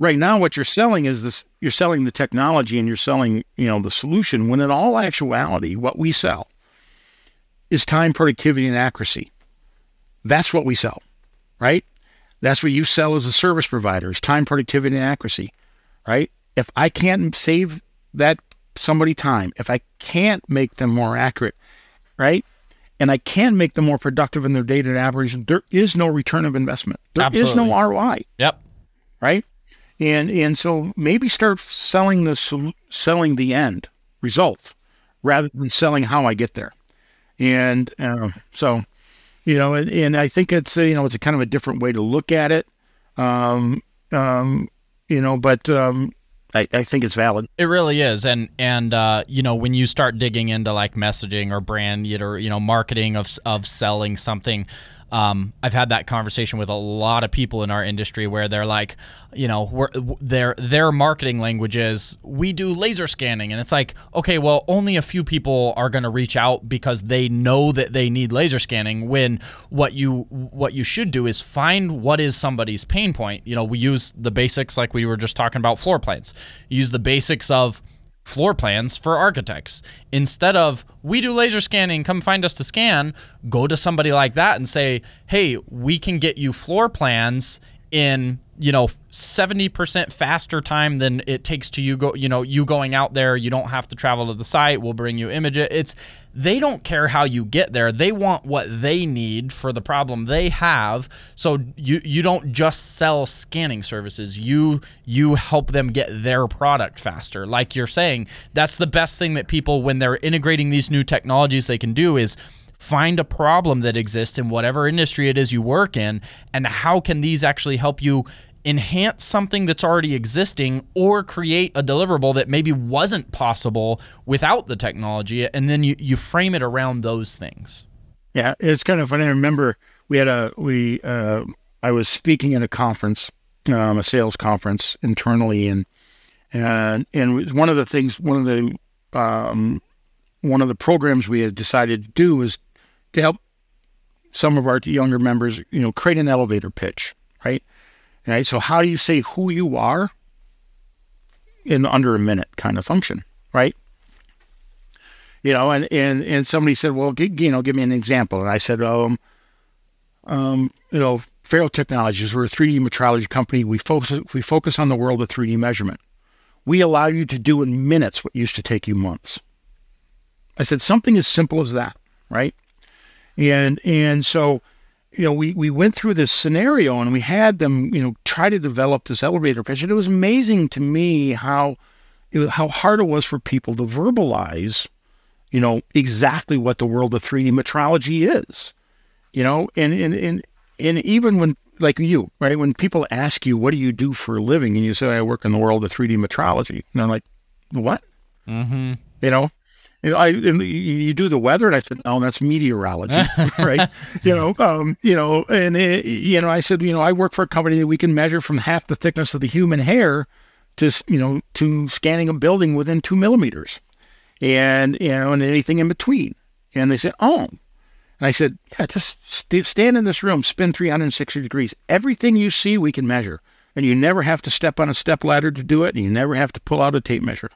Right now, what you're selling is this, you're selling the technology and you're selling, the solution, when in all actuality, what we sell is time, productivity, and accuracy. That's what we sell, right? That's what you sell as a service provider, is time, productivity, and accuracy, right? If I can't save that somebody time, if I can't make them more accurate, right? And I can make them more productive in their day-to-day operation, there is no return of investment. There is no ROI. Yep. Right? And so maybe start selling the end results rather than selling how I get there. And so, and I think it's it's a kind of a different way to look at it. But I think it's valid. It really is. And when you start digging into like messaging or brand or, marketing of selling something, I've had that conversation with a lot of people in our industry where they're like, their marketing language is, we do laser scanning. And it's like, okay, well, only a few people are going to reach out because they know that they need laser scanning, when what you should do is find what is somebody's pain point. We use the basics, like we were just talking about floor plans. Use the basics of floor plans for architects. Instead of, we do laser scanning, come find us to scan, go to somebody like that and say, hey, we can get you floor plans in 70% faster time than it takes to you going out there. You don't have to travel to the site. We'll bring you images. They don't care how you get there. They want what they need for the problem they have. So you don't just sell scanning services. You help them get their product faster. Like you're saying, that's the best thing that people, when they're integrating these new technologies, they can do is find a problem that exists in whatever industry it is you work in, and how can these actually help you enhance something that's already existing or create a deliverable that maybe wasn't possible without the technology, and then you frame it around those things. Yeah, it's kind of funny. I remember I was speaking at a conference, a sales conference internally, and one of the programs we had decided to do was to help some of our younger members, create an elevator pitch, right? Right. So how do you say who you are in under a minute kind of function, right? And somebody said, well, give me an example. And I said, FARO Technologies, we're a 3D metrology company. We focus on the world of 3D measurement. We allow you to do in minutes what used to take you months. I said, something as simple as that, right? And so, we went through this scenario and we had them, try to develop this elevator pitch. And it was amazing to me how hard it was for people to verbalize, exactly what the world of 3D metrology is, and even when, like you, right, when people ask you, what do you do for a living? And you say, I work in the world of 3D metrology. And they're like, what? Mm-hmm. You do the weather, and I said, no, that's meteorology, right? I said, I work for a company that we can measure from half the thickness of the human hair to scanning a building within 2 millimeters, and anything in between. And they said, oh, and I said, yeah, just stand in this room, spin 360 degrees. Everything you see, we can measure, and you never have to step on a step ladder to do it, and you never have to pull out a tape measure,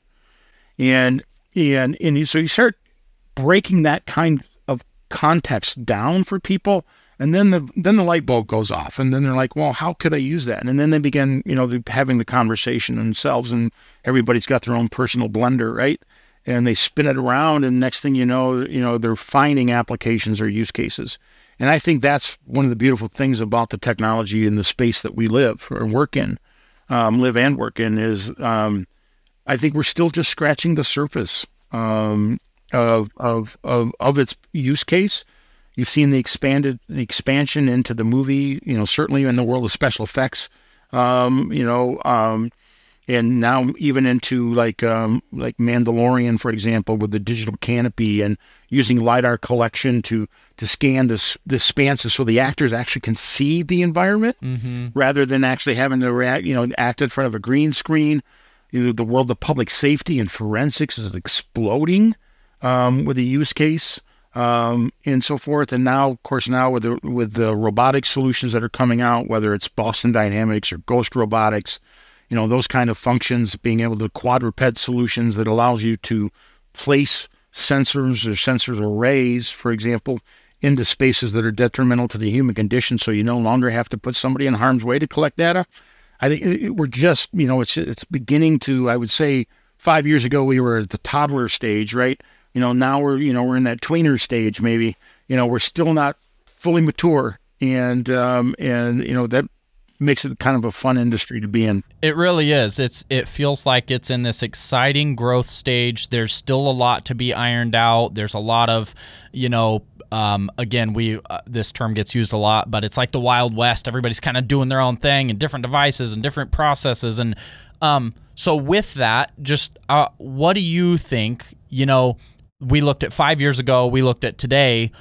so you start breaking that kind of context down for people, and then the light bulb goes off, and then they're like, well, how could I use that? And then they begin, having the conversation themselves, and everybody's got their own personal blender, right? And they spin it around, and next thing you know, they're finding applications or use cases. And I think that's one of the beautiful things about the technology in the space that we live or work in, is I think we're still just scratching the surface of its use case. You've seen the expansion into the movie, certainly in the world of special effects, and now even into like Mandalorian, for example, with the digital canopy and using LiDAR collection to scan the expanses so the actors actually can see the environment, mm-hmm. rather than actually having to act in front of a green screen. The world of public safety and forensics is exploding with the use case and so forth. And now, of course, with the robotic solutions that are coming out, whether it's Boston Dynamics or Ghost Robotics, those kind of functions, being able to quadruped solutions that allows you to place sensors or sensors arrays, for example, into spaces that are detrimental to the human condition, so you no longer have to put somebody in harm's way to collect data. I think we're just, it's beginning to, I would say 5 years ago we were at the toddler stage, right? Now we're in that tweener stage, maybe. We're still not fully mature, and that makes it kind of a fun industry to be in. It really is. It feels like it's in this exciting growth stage. There's still a lot to be ironed out. There's a lot of, again, this term gets used a lot, but it's like the Wild West. Everybody's kind of doing their own thing and different devices and different processes. And so with that, just what do you think? We looked at 5 years ago. We looked at today.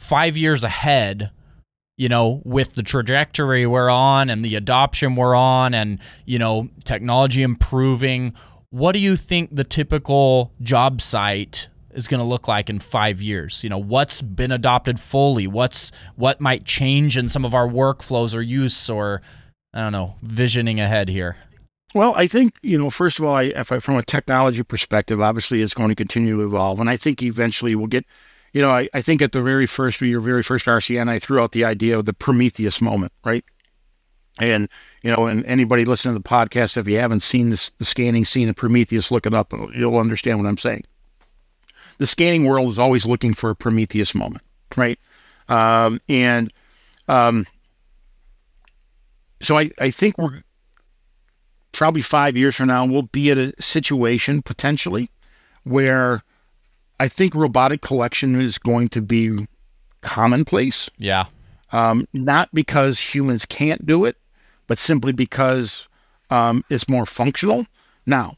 5 years ahead, with the trajectory we're on and the adoption we're on and, technology improving, what do you think the typical job site is going to look like in 5 years? What's been adopted fully? What might change in some of our workflows or use, or, I don't know, visioning ahead here? Well, I think, first of all, from a technology perspective, obviously it's going to continue to evolve. And I think eventually we'll get, I think at your very first RCN, I threw out the idea of the Prometheus moment, right? And, and anybody listening to the podcast, if you haven't seen the scanning scene of Prometheus, look it up and you'll understand what I'm saying. The scanning world is always looking for a Prometheus moment, right? So I think we're probably 5 years from now, we'll be at a situation potentially where I think robotic collection is going to be commonplace. Yeah. Not because humans can't do it, but simply because it's more functional. Now,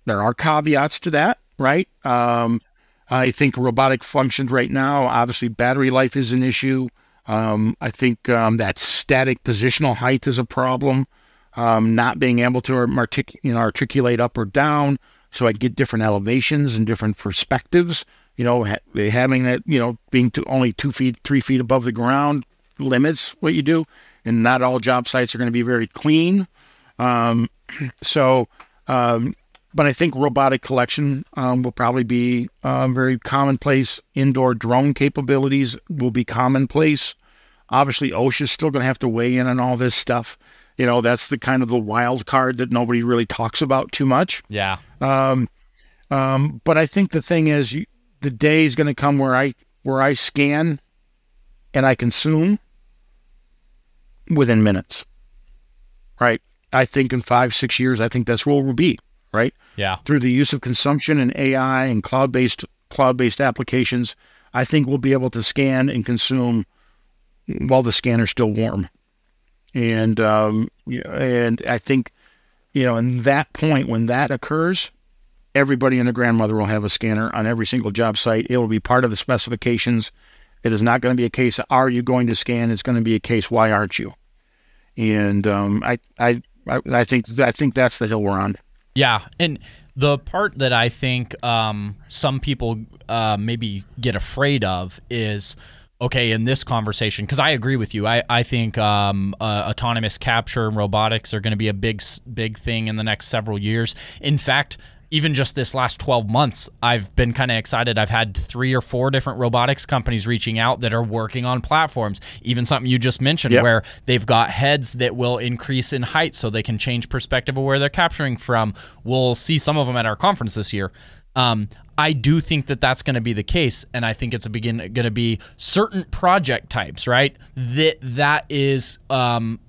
there are caveats to that, right? I think robotic functions right now, obviously battery life is an issue. I think that static positional height is a problem. Not being able to articulate up or down, so I get different elevations and different perspectives. Having that, being only 2 feet, 3 feet above the ground limits what you do, and not all job sites are going to be very clean. But I think robotic collection will probably be very commonplace. Indoor drone capabilities will be commonplace. Obviously, OSHA's still going to have to weigh in on all this stuff. That's the kind of the wild card that nobody really talks about too much. Yeah. But I think the thing is, the day is going to come where I scan and I consume within minutes, right? I think in 5-6 years, I think that's where we'll be, right? Yeah. Through the use of consumption and AI and cloud-based applications, I think we'll be able to scan and consume while the scanner's still warm. And I think, in that point, when that occurs, everybody and their grandmother will have a scanner on every single job site. It will be part of the specifications. It is not going to be a case of, are you going to scan? It's going to be a case, why aren't you? And I think that's the hill we're on. Yeah, and the part that I think some people maybe get afraid of is, okay, in this conversation, because I agree with you. I think autonomous capture and robotics are going to be a big thing in the next several years. In fact, even just this last 12 months, I've been kind of excited. I've had 3 or 4 different robotics companies reaching out that are working on platforms. Even something you just mentioned, yep, where they've got heads that will increase in height so they can change perspective of where they're capturing from. We'll see some of them at our conference this year. I do think that that's going to be the case, and I think it's going to be certain project types, right, that is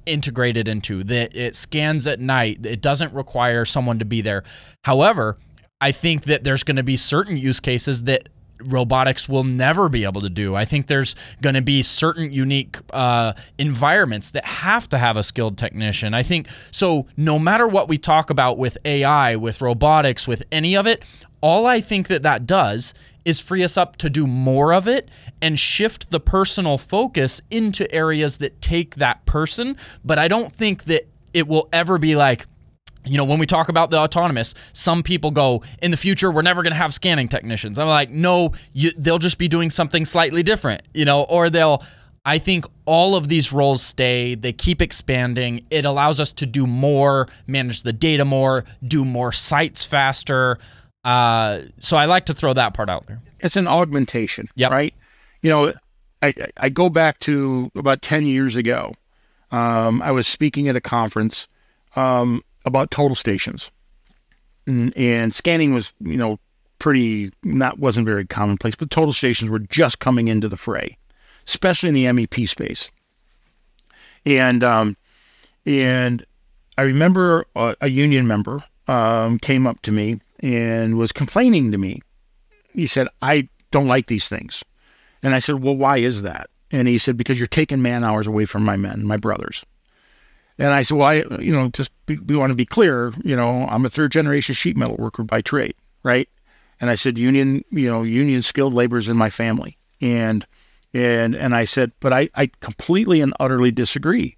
integrated into, that it scans at night. It doesn't require someone to be there. However, I think that there's going to be certain use cases that robotics will never be able to do. I think there's going to be certain unique environments that have to have a skilled technician. I think so. No matter what we talk about with AI, with robotics, with any of it, all I think that does is free us up to do more of it and shift the personal focus into areas that take that person. But I don't think that it will ever be like, when we talk about the autonomous, some people go, in the future, we're never going to have scanning technicians. I'm like, no, they'll just be doing something slightly different, or I think all of these roles stay. They keep expanding. It allows us to do more, manage the data more, do more sites faster. So I like to throw that part out there. It's an augmentation, right? You know, I go back to about 10 years ago. I was speaking at a conference about total stations. And scanning was, you know, wasn't very commonplace, but total stations were just coming into the fray, especially in the MEP space. And I remember a union member came up to me and was complaining to me. He said, "I don't like these things." And I said, "Well, why is that?" And he said, "Because you're taking man hours away from my men, my brothers." And I said, "Well, we want to be clear, you know, I'm a third generation sheet metal worker by trade, right?" And I said, union skilled labor is in my family. And I said, "But I completely and utterly disagree."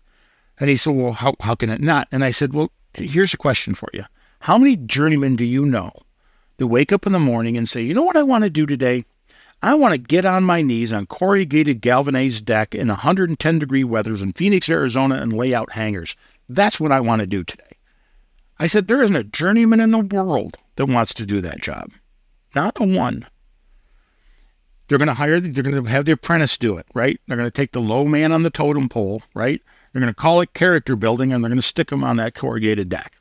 And he said, "Well, how can it not?" And I said, "Well, here's a question for you. How many journeymen do you know that wake up in the morning and say, you know what I want to do today? I want to get on my knees on corrugated galvanized deck in 110-degree weathers in Phoenix, Arizona, and lay out hangars. That's what I want to do today." I said, there isn't a journeyman in the world that wants to do that job. Not a one. They're going to have the apprentice do it, right? They're going to take the low man on the totem pole, right? They're going to call it character building, and they're going to stick them on that corrugated deck.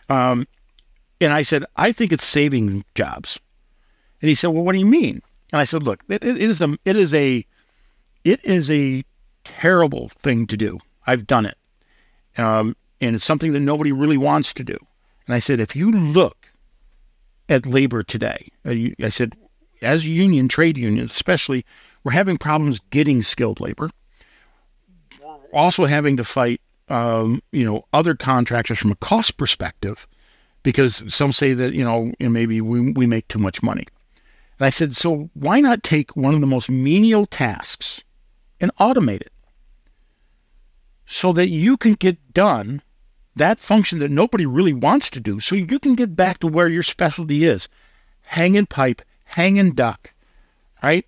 And I said, I think it's saving jobs. And he said, "Well, what do you mean?" And I said, "Look, it is a terrible thing to do. I've done it. And it's something that nobody really wants to do." And I said, if you look at labor today, I said, as trade unions especially, we're having problems getting skilled labor. We're also having to fight, other contractors from a cost perspective, because some say that, maybe we make too much money. And I said, so why not take one of the most menial tasks and automate it so that you can get done that function that nobody really wants to do, so you can get back to where your specialty is, hanging pipe, hanging duck, right?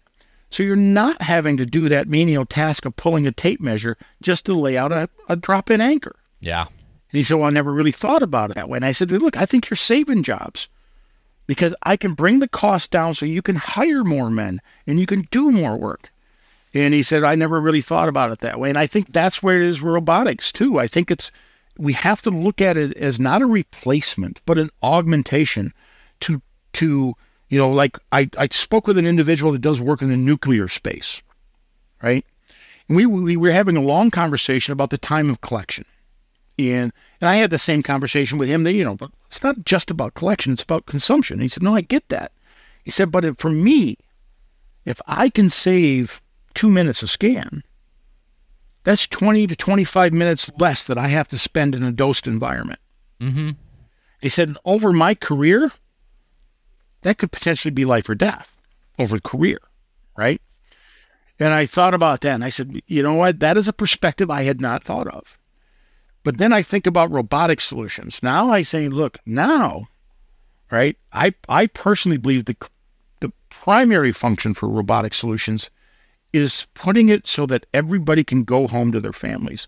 So you're not having to do that menial task of pulling a tape measure just to lay out a drop-in anchor. Yeah. And he said, well, I never really thought about it that way. And I said, look, I think you're saving jobs, because I can bring the cost down so you can hire more men and you can do more work. And he said, I never really thought about it that way. And I think that's where it is with robotics too. I think we have to look at it as not a replacement, but an augmentation to like I spoke with an individual that does work in the nuclear space, right? And we were having a long conversation about the time of collection. And I had the same conversation with him that, but it's not just about collection, it's about consumption. He said, no, I get that. He said, but for me, if I can save 2 minutes a scan, that's 20 to 25 minutes less that I have to spend in a dosed environment. Mm-hmm. He said, over my career, that could potentially be life or death over the career, right? And I thought about that, and I said, you know what? That is a perspective I had not thought of. But then I think about robotic solutions. Now I say, look, right? I personally believe the primary function for robotic solutions is putting it so that everybody can go home to their families.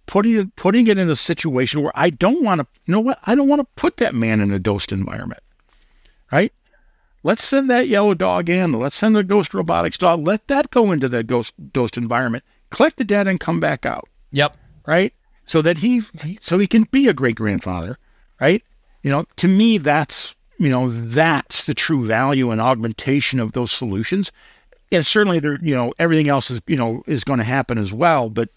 Putting it in a situation where I don't want to, I don't want to put that man in a dosed environment, right? Let's send that yellow dog in. Let's send the ghost robotics dog. Let that go into the dosed environment, collect the data, and come back out. Yep. Right? So that he can be a great-grandfather, right? To me, that's the true value and augmentation of those solutions. And certainly, everything else is going to happen as well. But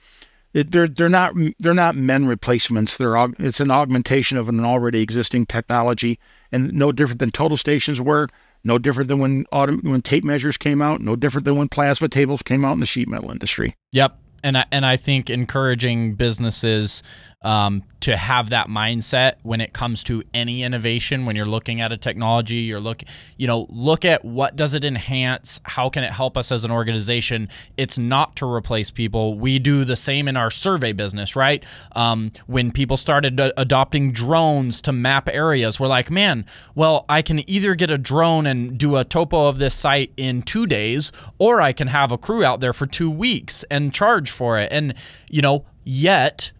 they're not men replacements. It's an augmentation of an already existing technology, and no different than total stations were. No different than when tape measures came out. No different than when plasma tables came out in the sheet metal industry. Yep. And I think encouraging businesses to have that mindset when it comes to any innovation. When you're looking at a technology, you're look at what does it enhance? How can it help us as an organization? It's not to replace people. We do the same in our survey business, right? When people started adopting drones to map areas, we're like, man, well, I can either get a drone and do a topo of this site in 2 days, or I can have a crew out there for 2 weeks and charge for it. And, yet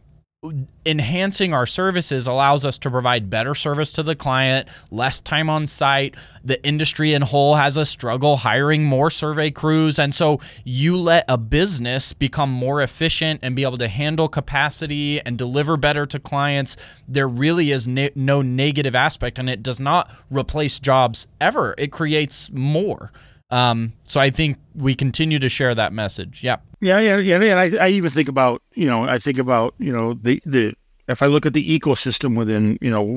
enhancing our services allows us to provide better service to the client, less time on site. The industry in whole has a struggle hiring more survey crews. And so you let a business become more efficient and be able to handle capacity and deliver better to clients. There really is no negative aspect, and it does not replace jobs ever. It creates more. So I think we continue to share that message. Yeah. Yeah. And I even think about, if I look at the ecosystem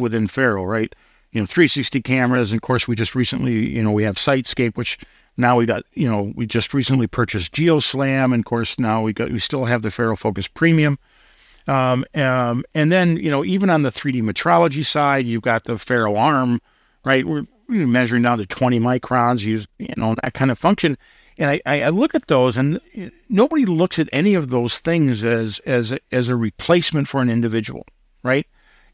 within FARO, right? 360 cameras. And of course, we just recently, we have Sitescape, which now we just recently purchased GeoSlam. And of course, now we still have the FARO Focus Premium. And then, even on the 3D metrology side, you've got the FARO Arm, right? We're measuring down to 20 microns, that kind of function. And I look at those, and nobody looks at any of those things as a replacement for an individual, right?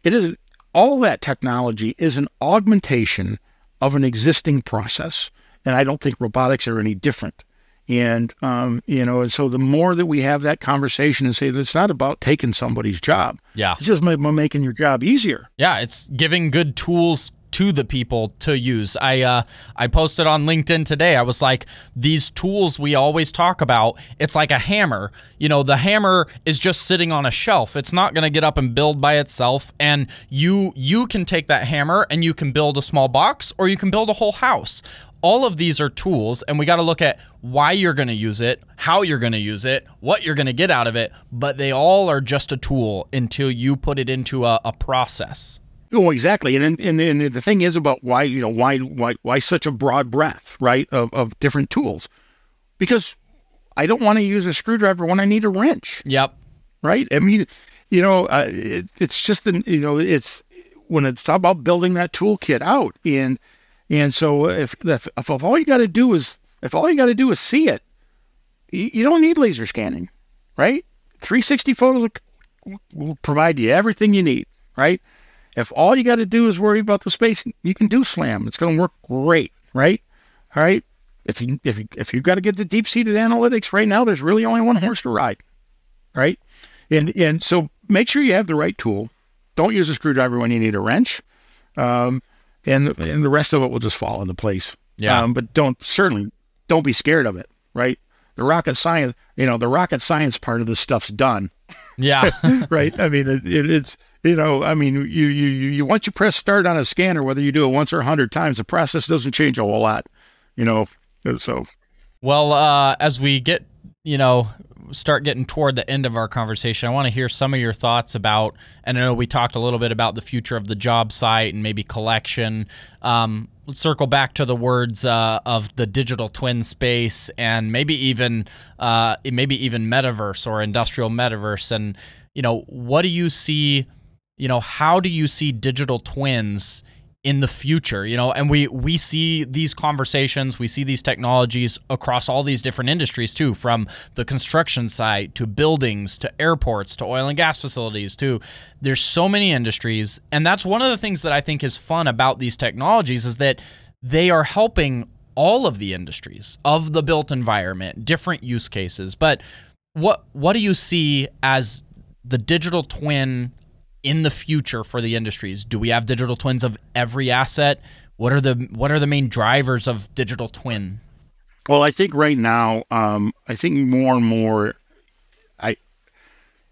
It is all that technology is an augmentation of an existing process, and I don't think robotics are any different. And and so the more that we have that conversation and say that it's not about taking somebody's job, it's just making your job easier. Yeah, it's giving good tools to the people to use. I posted on LinkedIn today. I was like, these tools we always talk about, it's like a hammer. The hammer is just sitting on a shelf. It's not going to get up and build by itself. And you can take that hammer and you can build a small box, or you can build a whole house. All of these are tools, and we got to look at why you're going to use it, how you're going to use it, what you're going to get out of it. But they all are just a tool until you put it into a process. Oh, exactly. And the thing is about why such a broad breadth, right, of different tools? Because I don't want to use a screwdriver when I need a wrench. Yep. Right. I mean, it's just it's when it's about building that toolkit out, and so if all you got to do is see it, you don't need laser scanning, right? 360 photos will provide you everything you need, right? If all you got to do is worry about the spacing, you can do SLAM. It's going to work great, right? All right. If you've got to get the deep-seated analytics right now, there's really only one horse to ride, right? And so make sure you have the right tool. Don't use a screwdriver when you need a wrench, and the rest of it will just fall into place. Yeah. But don't be scared of it, right? The rocket science part of this stuff's done. Yeah. Right. I mean, it's. You once you press start on a scanner, whether you do it once or 100 times, the process doesn't change a whole lot, so. Well, as we get, start getting toward the end of our conversation, I want to hear some of your thoughts about, and I know we talked a little bit about the future of the job site and maybe collection. Let's circle back to the words of the digital twin space, and maybe even metaverse or industrial metaverse. And, what do you see? How do you see digital twins in the future? And we see these conversations, we see these technologies across all these different industries too, from the construction site to buildings to airports to oil and gas facilities there's so many industries. And that's one of the things that I think is fun about these technologies, is that they are helping all of the industries of the built environment, different use cases. But what do you see as the digital twin in the future for the industries? Do we have digital twins of every asset? What are the main drivers of digital twin? Well, I think right now, I think more and more,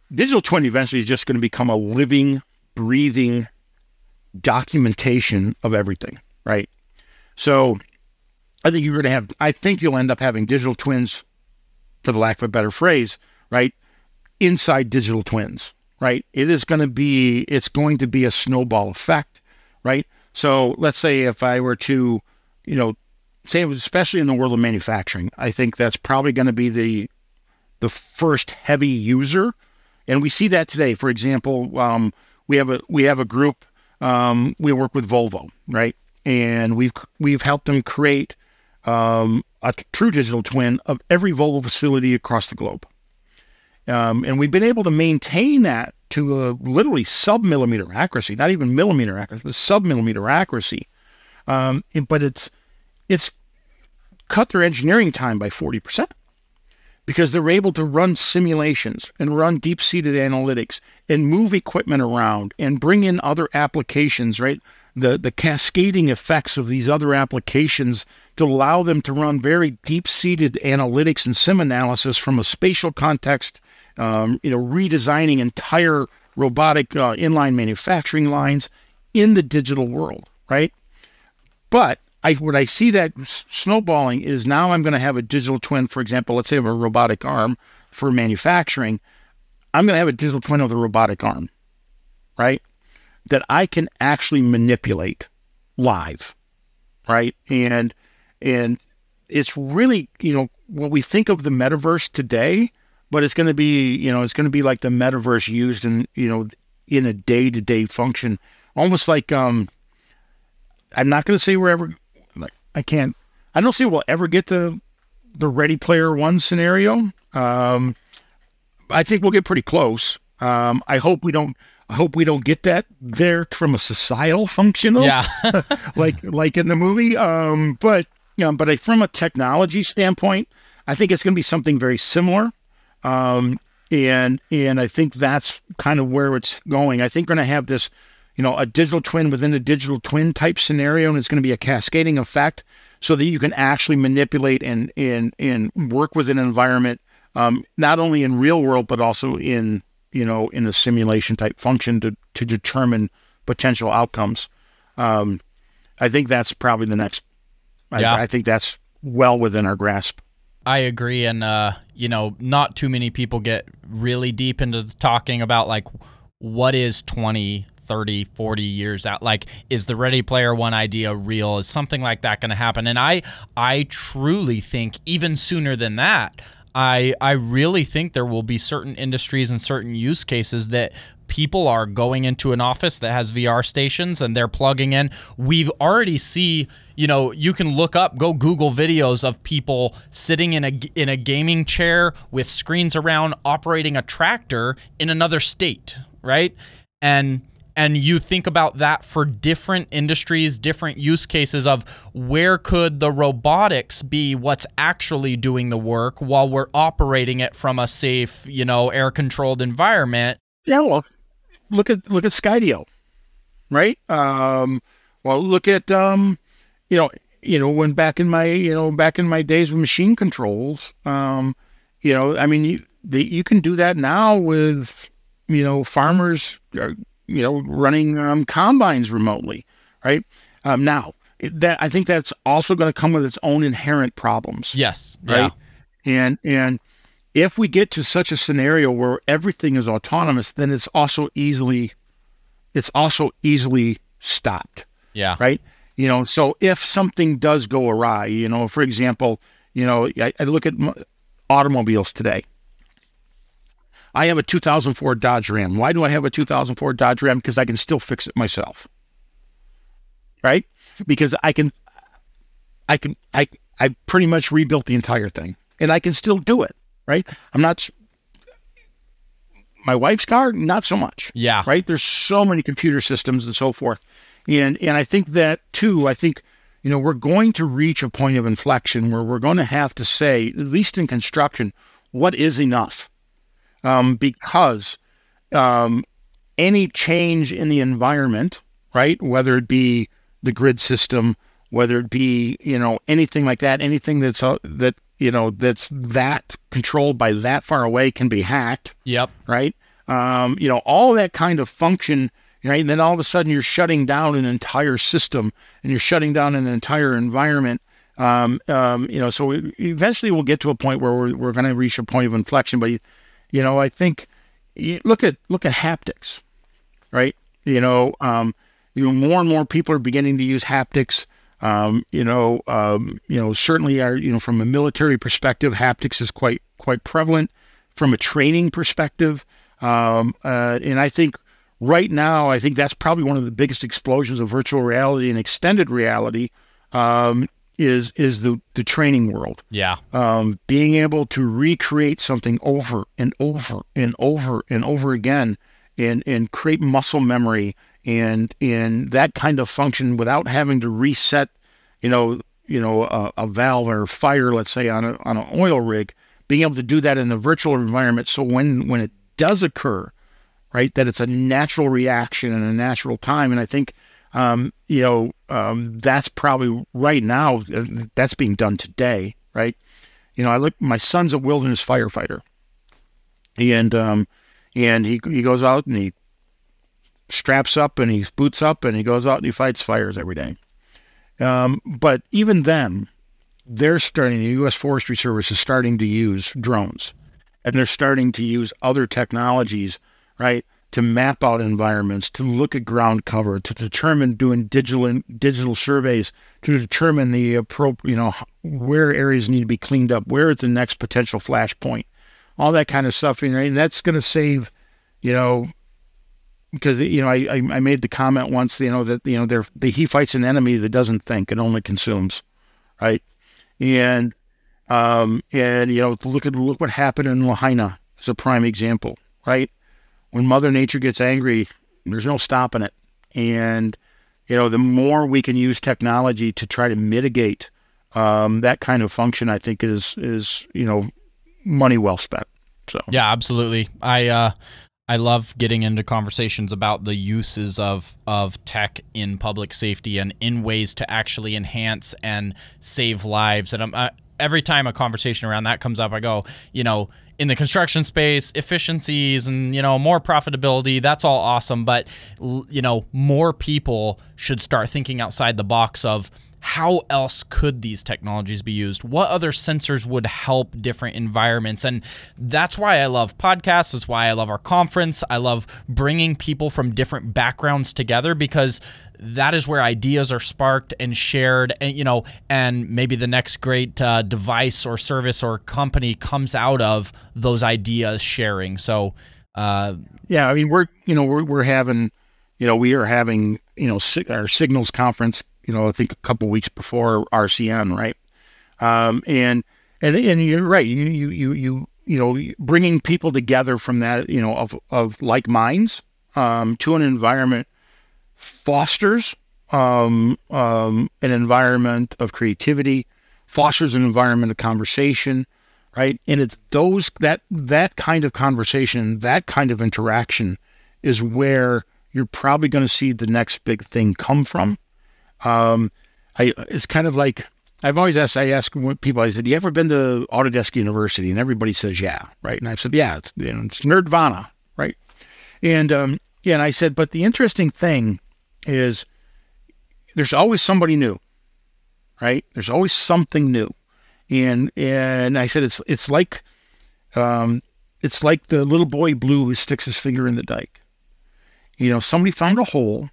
digital twin eventually is just going to become a living, breathing documentation of everything, right? So I think you'll end up having digital twins, for the lack of a better phrase, right, inside digital twins. Right. It's going to be a snowball effect. Right. So let's say if I were to, say, especially in the world of manufacturing, I think that's probably going to be the first heavy user, And we see that today. For example, we have a group, we work with Volvo, right? And we've helped them create a true digital twin of every Volvo facility across the globe. And we've been able to maintain that to a literally sub-millimeter accuracy, not even millimeter accuracy, but sub-millimeter accuracy. But it's cut their engineering time by 40% because they're able to run simulations and run deep-seated analytics and move equipment around and bring in other applications, right? The cascading effects of these other applications to allow them to run very deep-seated analytics and sim analysis from a spatial context, redesigning entire robotic inline manufacturing lines in the digital world, right? But what I see that snowballing is now I'm going to have a digital twin, for example, let's say of a robotic arm for manufacturing. I'm going to have a digital twin of the robotic arm, right? That I can actually manipulate live, right? And it's really, what we think of the metaverse today, but it's going to be, like the metaverse used in a day-to-day function, almost like, I'm not going to say I don't see we'll ever get the Ready Player One scenario. I think we'll get pretty close. I hope we don't get that there from a societal functional, like in the movie. But from a technology standpoint, I think it's going to be something very similar. And I think that's kind of where it's going. I think we're going to have this, a digital twin within a digital twin type scenario, and it's going to be a cascading effect so that you can actually manipulate and work with an environment, not only in real world, but also in a simulation type function to determine potential outcomes. I think that's probably the next, I think that's well within our grasp. I agree. And, not too many people get really deep into talking about like, what is 20, 30, 40 years out? Like, is the Ready Player One idea real? Is something like that going to happen? And I truly think even sooner than that, I really think there will be certain industries and certain use cases that people are going into an office that has VR stations and they're plugging in. We've already see, you can go Google videos of people sitting in a gaming chair with screens around operating a tractor in another state, right? And you think about that for different industries, different use cases of where could the robotics be what's actually doing the work while we're operating it from a safe, air-controlled environment. Yeah, well, look at Skydio, right? Look at when back in my days with machine controls, you can do that now with farmers. Running combines remotely, right? Now, I think that's also going to come with its own inherent problems. Yes, right. Yeah. And if we get to such a scenario where everything is autonomous, then it's also easily stopped. Yeah. Right. So if something does go awry, for example, I look at automobiles today. I have a 2004 Dodge Ram. Why do I have a 2004 Dodge Ram? Because I can still fix it myself, right? Because I pretty much rebuilt the entire thing, and I can still do it, right? My wife's car, not so much. Yeah. Right? There's so many computer systems and so forth. And I think that too, we're going to reach a point of inflection where we're going to have to say, at least in construction, what is enough? Because any change in the environment, right, whether it be the grid system, whether it be anything like that, anything that's that's controlled by that far away can be hacked. Yep. Right. All that kind of function. Right. And then all of a sudden you're shutting down an entire system and you're shutting down an entire environment. So eventually we'll get to a point where we're going to reach a point of inflection, but I think look at haptics, right? More and more people are beginning to use haptics. Certainly from a military perspective, haptics is quite prevalent. From a training perspective, And I think right now, I think that's probably one of the biggest explosions of virtual reality and extended reality, is the training world. Yeah. Being able to recreate something over and over and over and over again, and create muscle memory and that kind of function without having to reset, a valve or fire, let's say on an oil rig. Being able to do that in the virtual environment, so when it does occur, right, that it's a natural reaction and a natural time. And I think, that's probably right now, that's being done today, right? My son's a wilderness firefighter, and he goes out and he straps up and he boots up and he goes out and he fights fires every day. But even then, the U.S. Forestry Service is starting to use drones, and they're starting to use other technologies, right, to map out environments, to look at ground cover, to determine, doing digital surveys, to determine the appropriate, where areas need to be cleaned up, where is the next potential flashpoint, all that kind of stuff. And that's going to save, because I made the comment once, that he fights an enemy that doesn't think, it only consumes, right? And look what happened in Lahaina as a prime example, right? When Mother Nature gets angry, there's no stopping it. And the more we can use technology to try to mitigate that kind of function, I think is money well spent. So yeah, absolutely. I love getting into conversations about the uses of tech in public safety and in ways to actually enhance and save lives. And every time a conversation around that comes up, I go, in the construction space, efficiencies and, more profitability, that's all awesome. But, more people should start thinking outside the box of how else could these technologies be used? What other sensors would help different environments? And that's why I love podcasts. That's why I love our conference. I love bringing people from different backgrounds together, because that is where ideas are sparked and shared, and and maybe the next great device or service or company comes out of those ideas sharing. So yeah, I mean, we are having our Signals conference, I think a couple weeks before RCN, right? And you're right. You bringing people together from that, of like minds, to an environment fosters an environment of creativity, fosters an environment of conversation, right? And it's that kind of conversation, that kind of interaction is where you're probably going to see the next big thing come from. It's kind of like, I ask people, I said, you ever been to Autodesk University? And everybody says, yeah, right? And I said, yeah, it's nerdvana, right? And I said, but the interesting thing is there's always somebody new, right? There's always something new. And I said, it's like the little boy blue who sticks his finger in the dike. Somebody found a hole,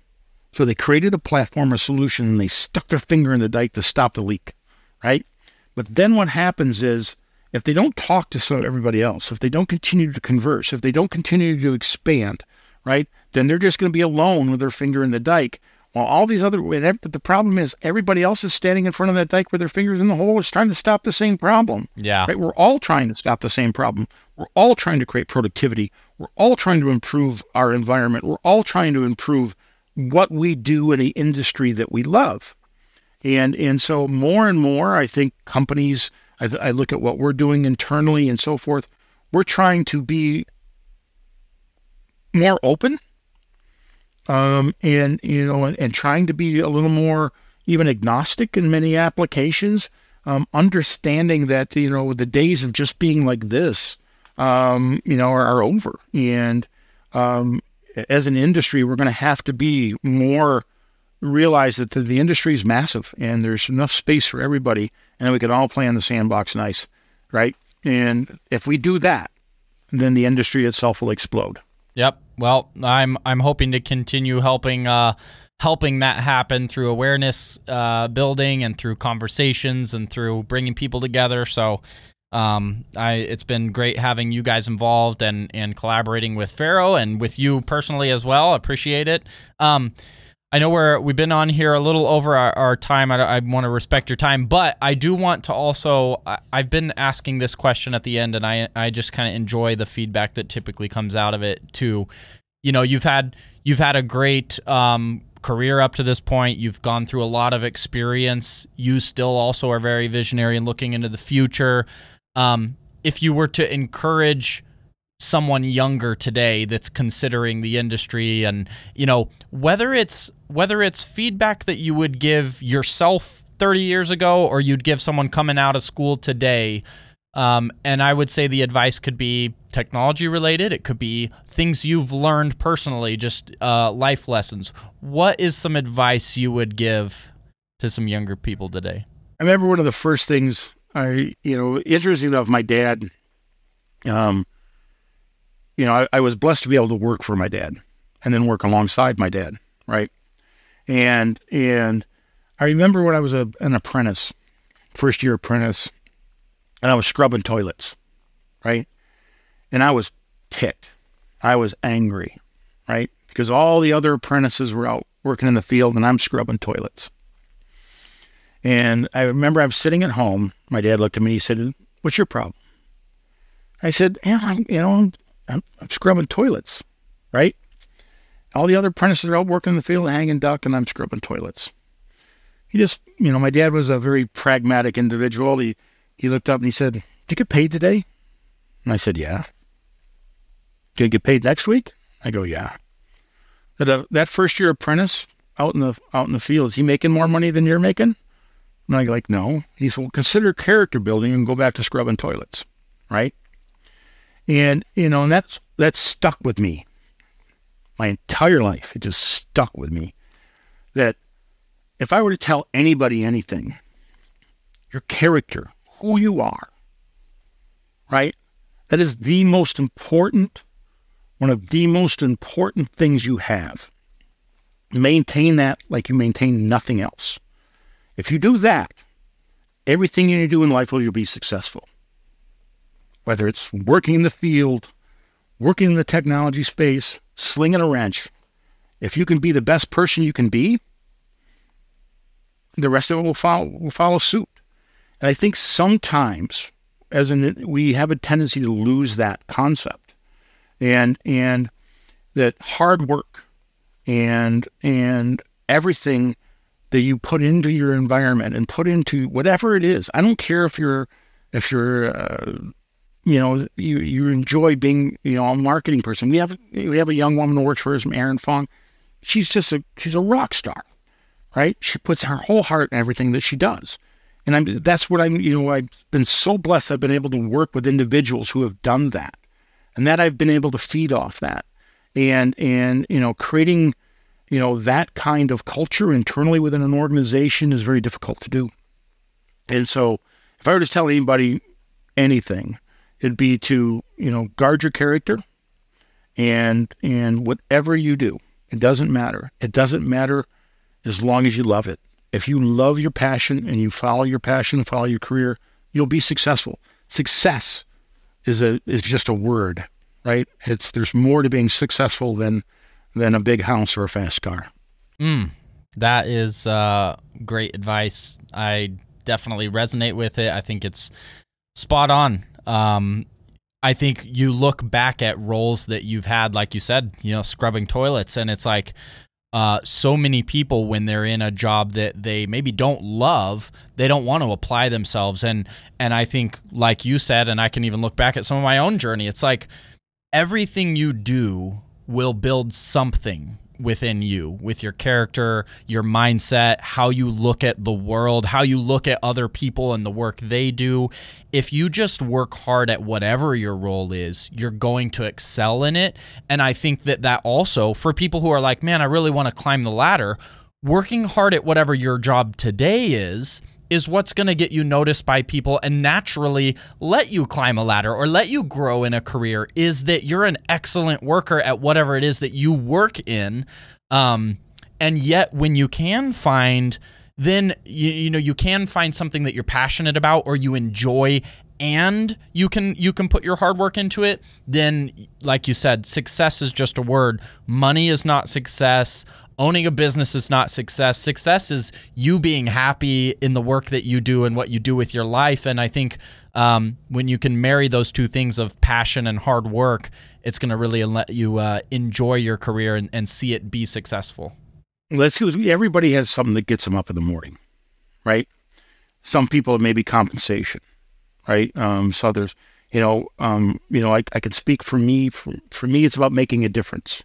so they created a platform or solution, and they stuck their finger in the dike to stop the leak, right? But then what happens is, if they don't talk to everybody else, if they don't continue to converse, if they don't continue to expand, right, then they're just going to be alone with their finger in the dike. While all these the problem is everybody else is standing in front of that dike with their fingers in the hole, is trying to stop the same problem. Yeah. Right? We're all trying to stop the same problem. We're all trying to create productivity. We're all trying to improve our environment. We're all trying to improve what we do in the industry that we love. And so more and more, I think companies, I look at what we're doing internally and so forth, we're trying to be more open, and trying to be a little more even agnostic in many applications, understanding that, the days of just being like this, are over. And as an industry, we're going to have to be more, realize that the industry is massive and there's enough space for everybody, and we can all play in the sandbox nice, right? And if we do that, then the industry itself will explode. Yep. Well, I'm hoping to continue helping that happen through awareness building and through conversations and through bringing people together. So It's been great having you guys involved and collaborating with FARO and with you personally as well. Appreciate it. I know we've been on here a little over our time. I want to respect your time, but I do want to also, I've been asking this question at the end, and I just kind of enjoy the feedback that typically comes out of it too. You know, you've had a great career up to this point. You've gone through a lot of experience. You still also are very visionary and looking into the future. If you were to encourage someone younger today that's considering the industry, and you know, whether it's feedback that you would give yourself 30 years ago or you'd give someone coming out of school today, and I would say the advice could be technology related. It could be things you've learned personally, just life lessons. What is some advice you would give to some younger people today? I remember one of the first things interesting enough, my dad, I was blessed to be able to work for my dad and then work alongside my dad, right? And I remember when I was an apprentice, first year apprentice, and I was scrubbing toilets, right? And I was ticked. I was angry, right? Because all the other apprentices were out working in the field and I'm scrubbing toilets. And I remember I was sitting at home. My dad looked at me. He said, "What's your problem?" I said, I'm scrubbing toilets, right? All the other apprentices are out working in the field, hanging duck, and I'm scrubbing toilets. He just, my dad was a very pragmatic individual. He looked up and he said, "Did you get paid today?" And I said, "Yeah." "Gonna get paid next week?" I go, "Yeah." That first year apprentice out in the field, is he making more money than you're making? And I go like, "No." He said, "Well, consider character building and go back to scrubbing toilets," right? And, and that's stuck with me my entire life. It just stuck with me that if I were to tell anybody anything, your character, who you are, right? That is the most important, one of the most important things you have. Maintain that like you maintain nothing else. If you do that, everything you do in life will be successful. Whether it's working in the field, working in the technology space, slinging a wrench, if you can be the best person you can be, the rest of it will follow suit. And I think sometimes, we have a tendency to lose that concept, and that hard work and everything that you put into your environment and put into whatever it is. I don't care if you're you enjoy being, a marketing person. We have a young woman who works for us, Erin Fong. She's a rock star, right? She puts her whole heart in everything that she does. And I've been so blessed. I've been able to work with individuals who have done that, and that I've been able to feed off that, and creating, that kind of culture internally within an organization is very difficult to do. And so if I were to tell anybody anything, it'd be to, guard your character, and whatever you do, it doesn't matter. It doesn't matter as long as you love it. If you love your passion and you follow your passion and follow your career, you'll be successful. Success is just a word, right? There's more to being successful than a big house or a fast car. That is great advice. I definitely resonate with it. I think it's spot on. I think you look back at roles that you've had, like you said, scrubbing toilets, and it's like, so many people, when they're in a job that they maybe don't love, they don't want to apply themselves. And I think, like you said, and I can even look back at some of my own journey, it's like everything you do will build something within you, with your character, your mindset, how you look at the world, how you look at other people and the work they do. If you just work hard at whatever your role is, you're going to excel in it. And I think that also, for people who are like, man, I really want to climb the ladder, working hard at whatever your job today is what's going to get you noticed by people and naturally let you climb a ladder or let you grow in a career, is that you're an excellent worker at whatever it is that you work in. And yet when you can find, then you can find something that you're passionate about or you enjoy, and you can put your hard work into it, then like you said, success is just a word. Money is not success. Owning a business is not success. Success is you being happy in the work that you do and what you do with your life. And I think when you can marry those two things of passion and hard work, it's going to really let you enjoy your career and see it be successful. Everybody has something that gets them up in the morning, right? Some people, it may be compensation, right? So there's, I could speak for me. For me, it's about making a difference,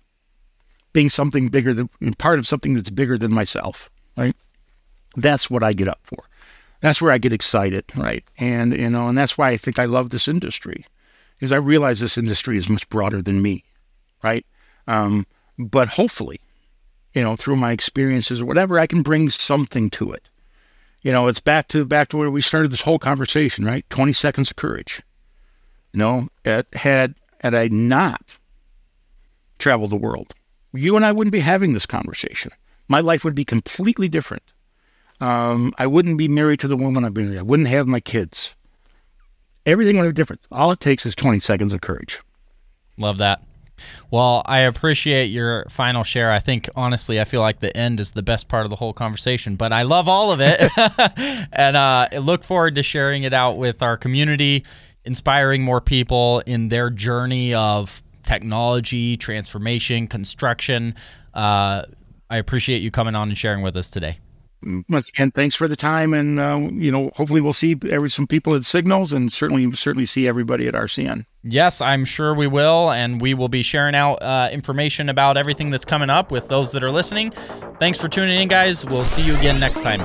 being something bigger than part of something that's bigger than myself, right? That's what I get up for. That's where I get excited, right? And and that's why I think I love this industry, because I realize this industry is much broader than me, right? But hopefully, through my experiences or whatever, I can bring something to it. It's back to where we started this whole conversation, right? 20 seconds of courage. Had I not traveled the world, you and I wouldn't be having this conversation. My life would be completely different. I wouldn't be married to the woman I've been married. I wouldn't have my kids. Everything would be different. All it takes is 20 seconds of courage. Love that. Well, I appreciate your final share. I think, honestly, I feel like the end is the best part of the whole conversation, but I love all of it. And I look forward to sharing it out with our community, inspiring more people in their journey of technology, transformation, construction. I appreciate you coming on and sharing with us today. And thanks for the time. And, hopefully we'll see some people at Signals, and certainly see everybody at RCN. Yes, I'm sure we will. And we will be sharing out information about everything that's coming up with those that are listening. Thanks for tuning in, guys. We'll see you again next time.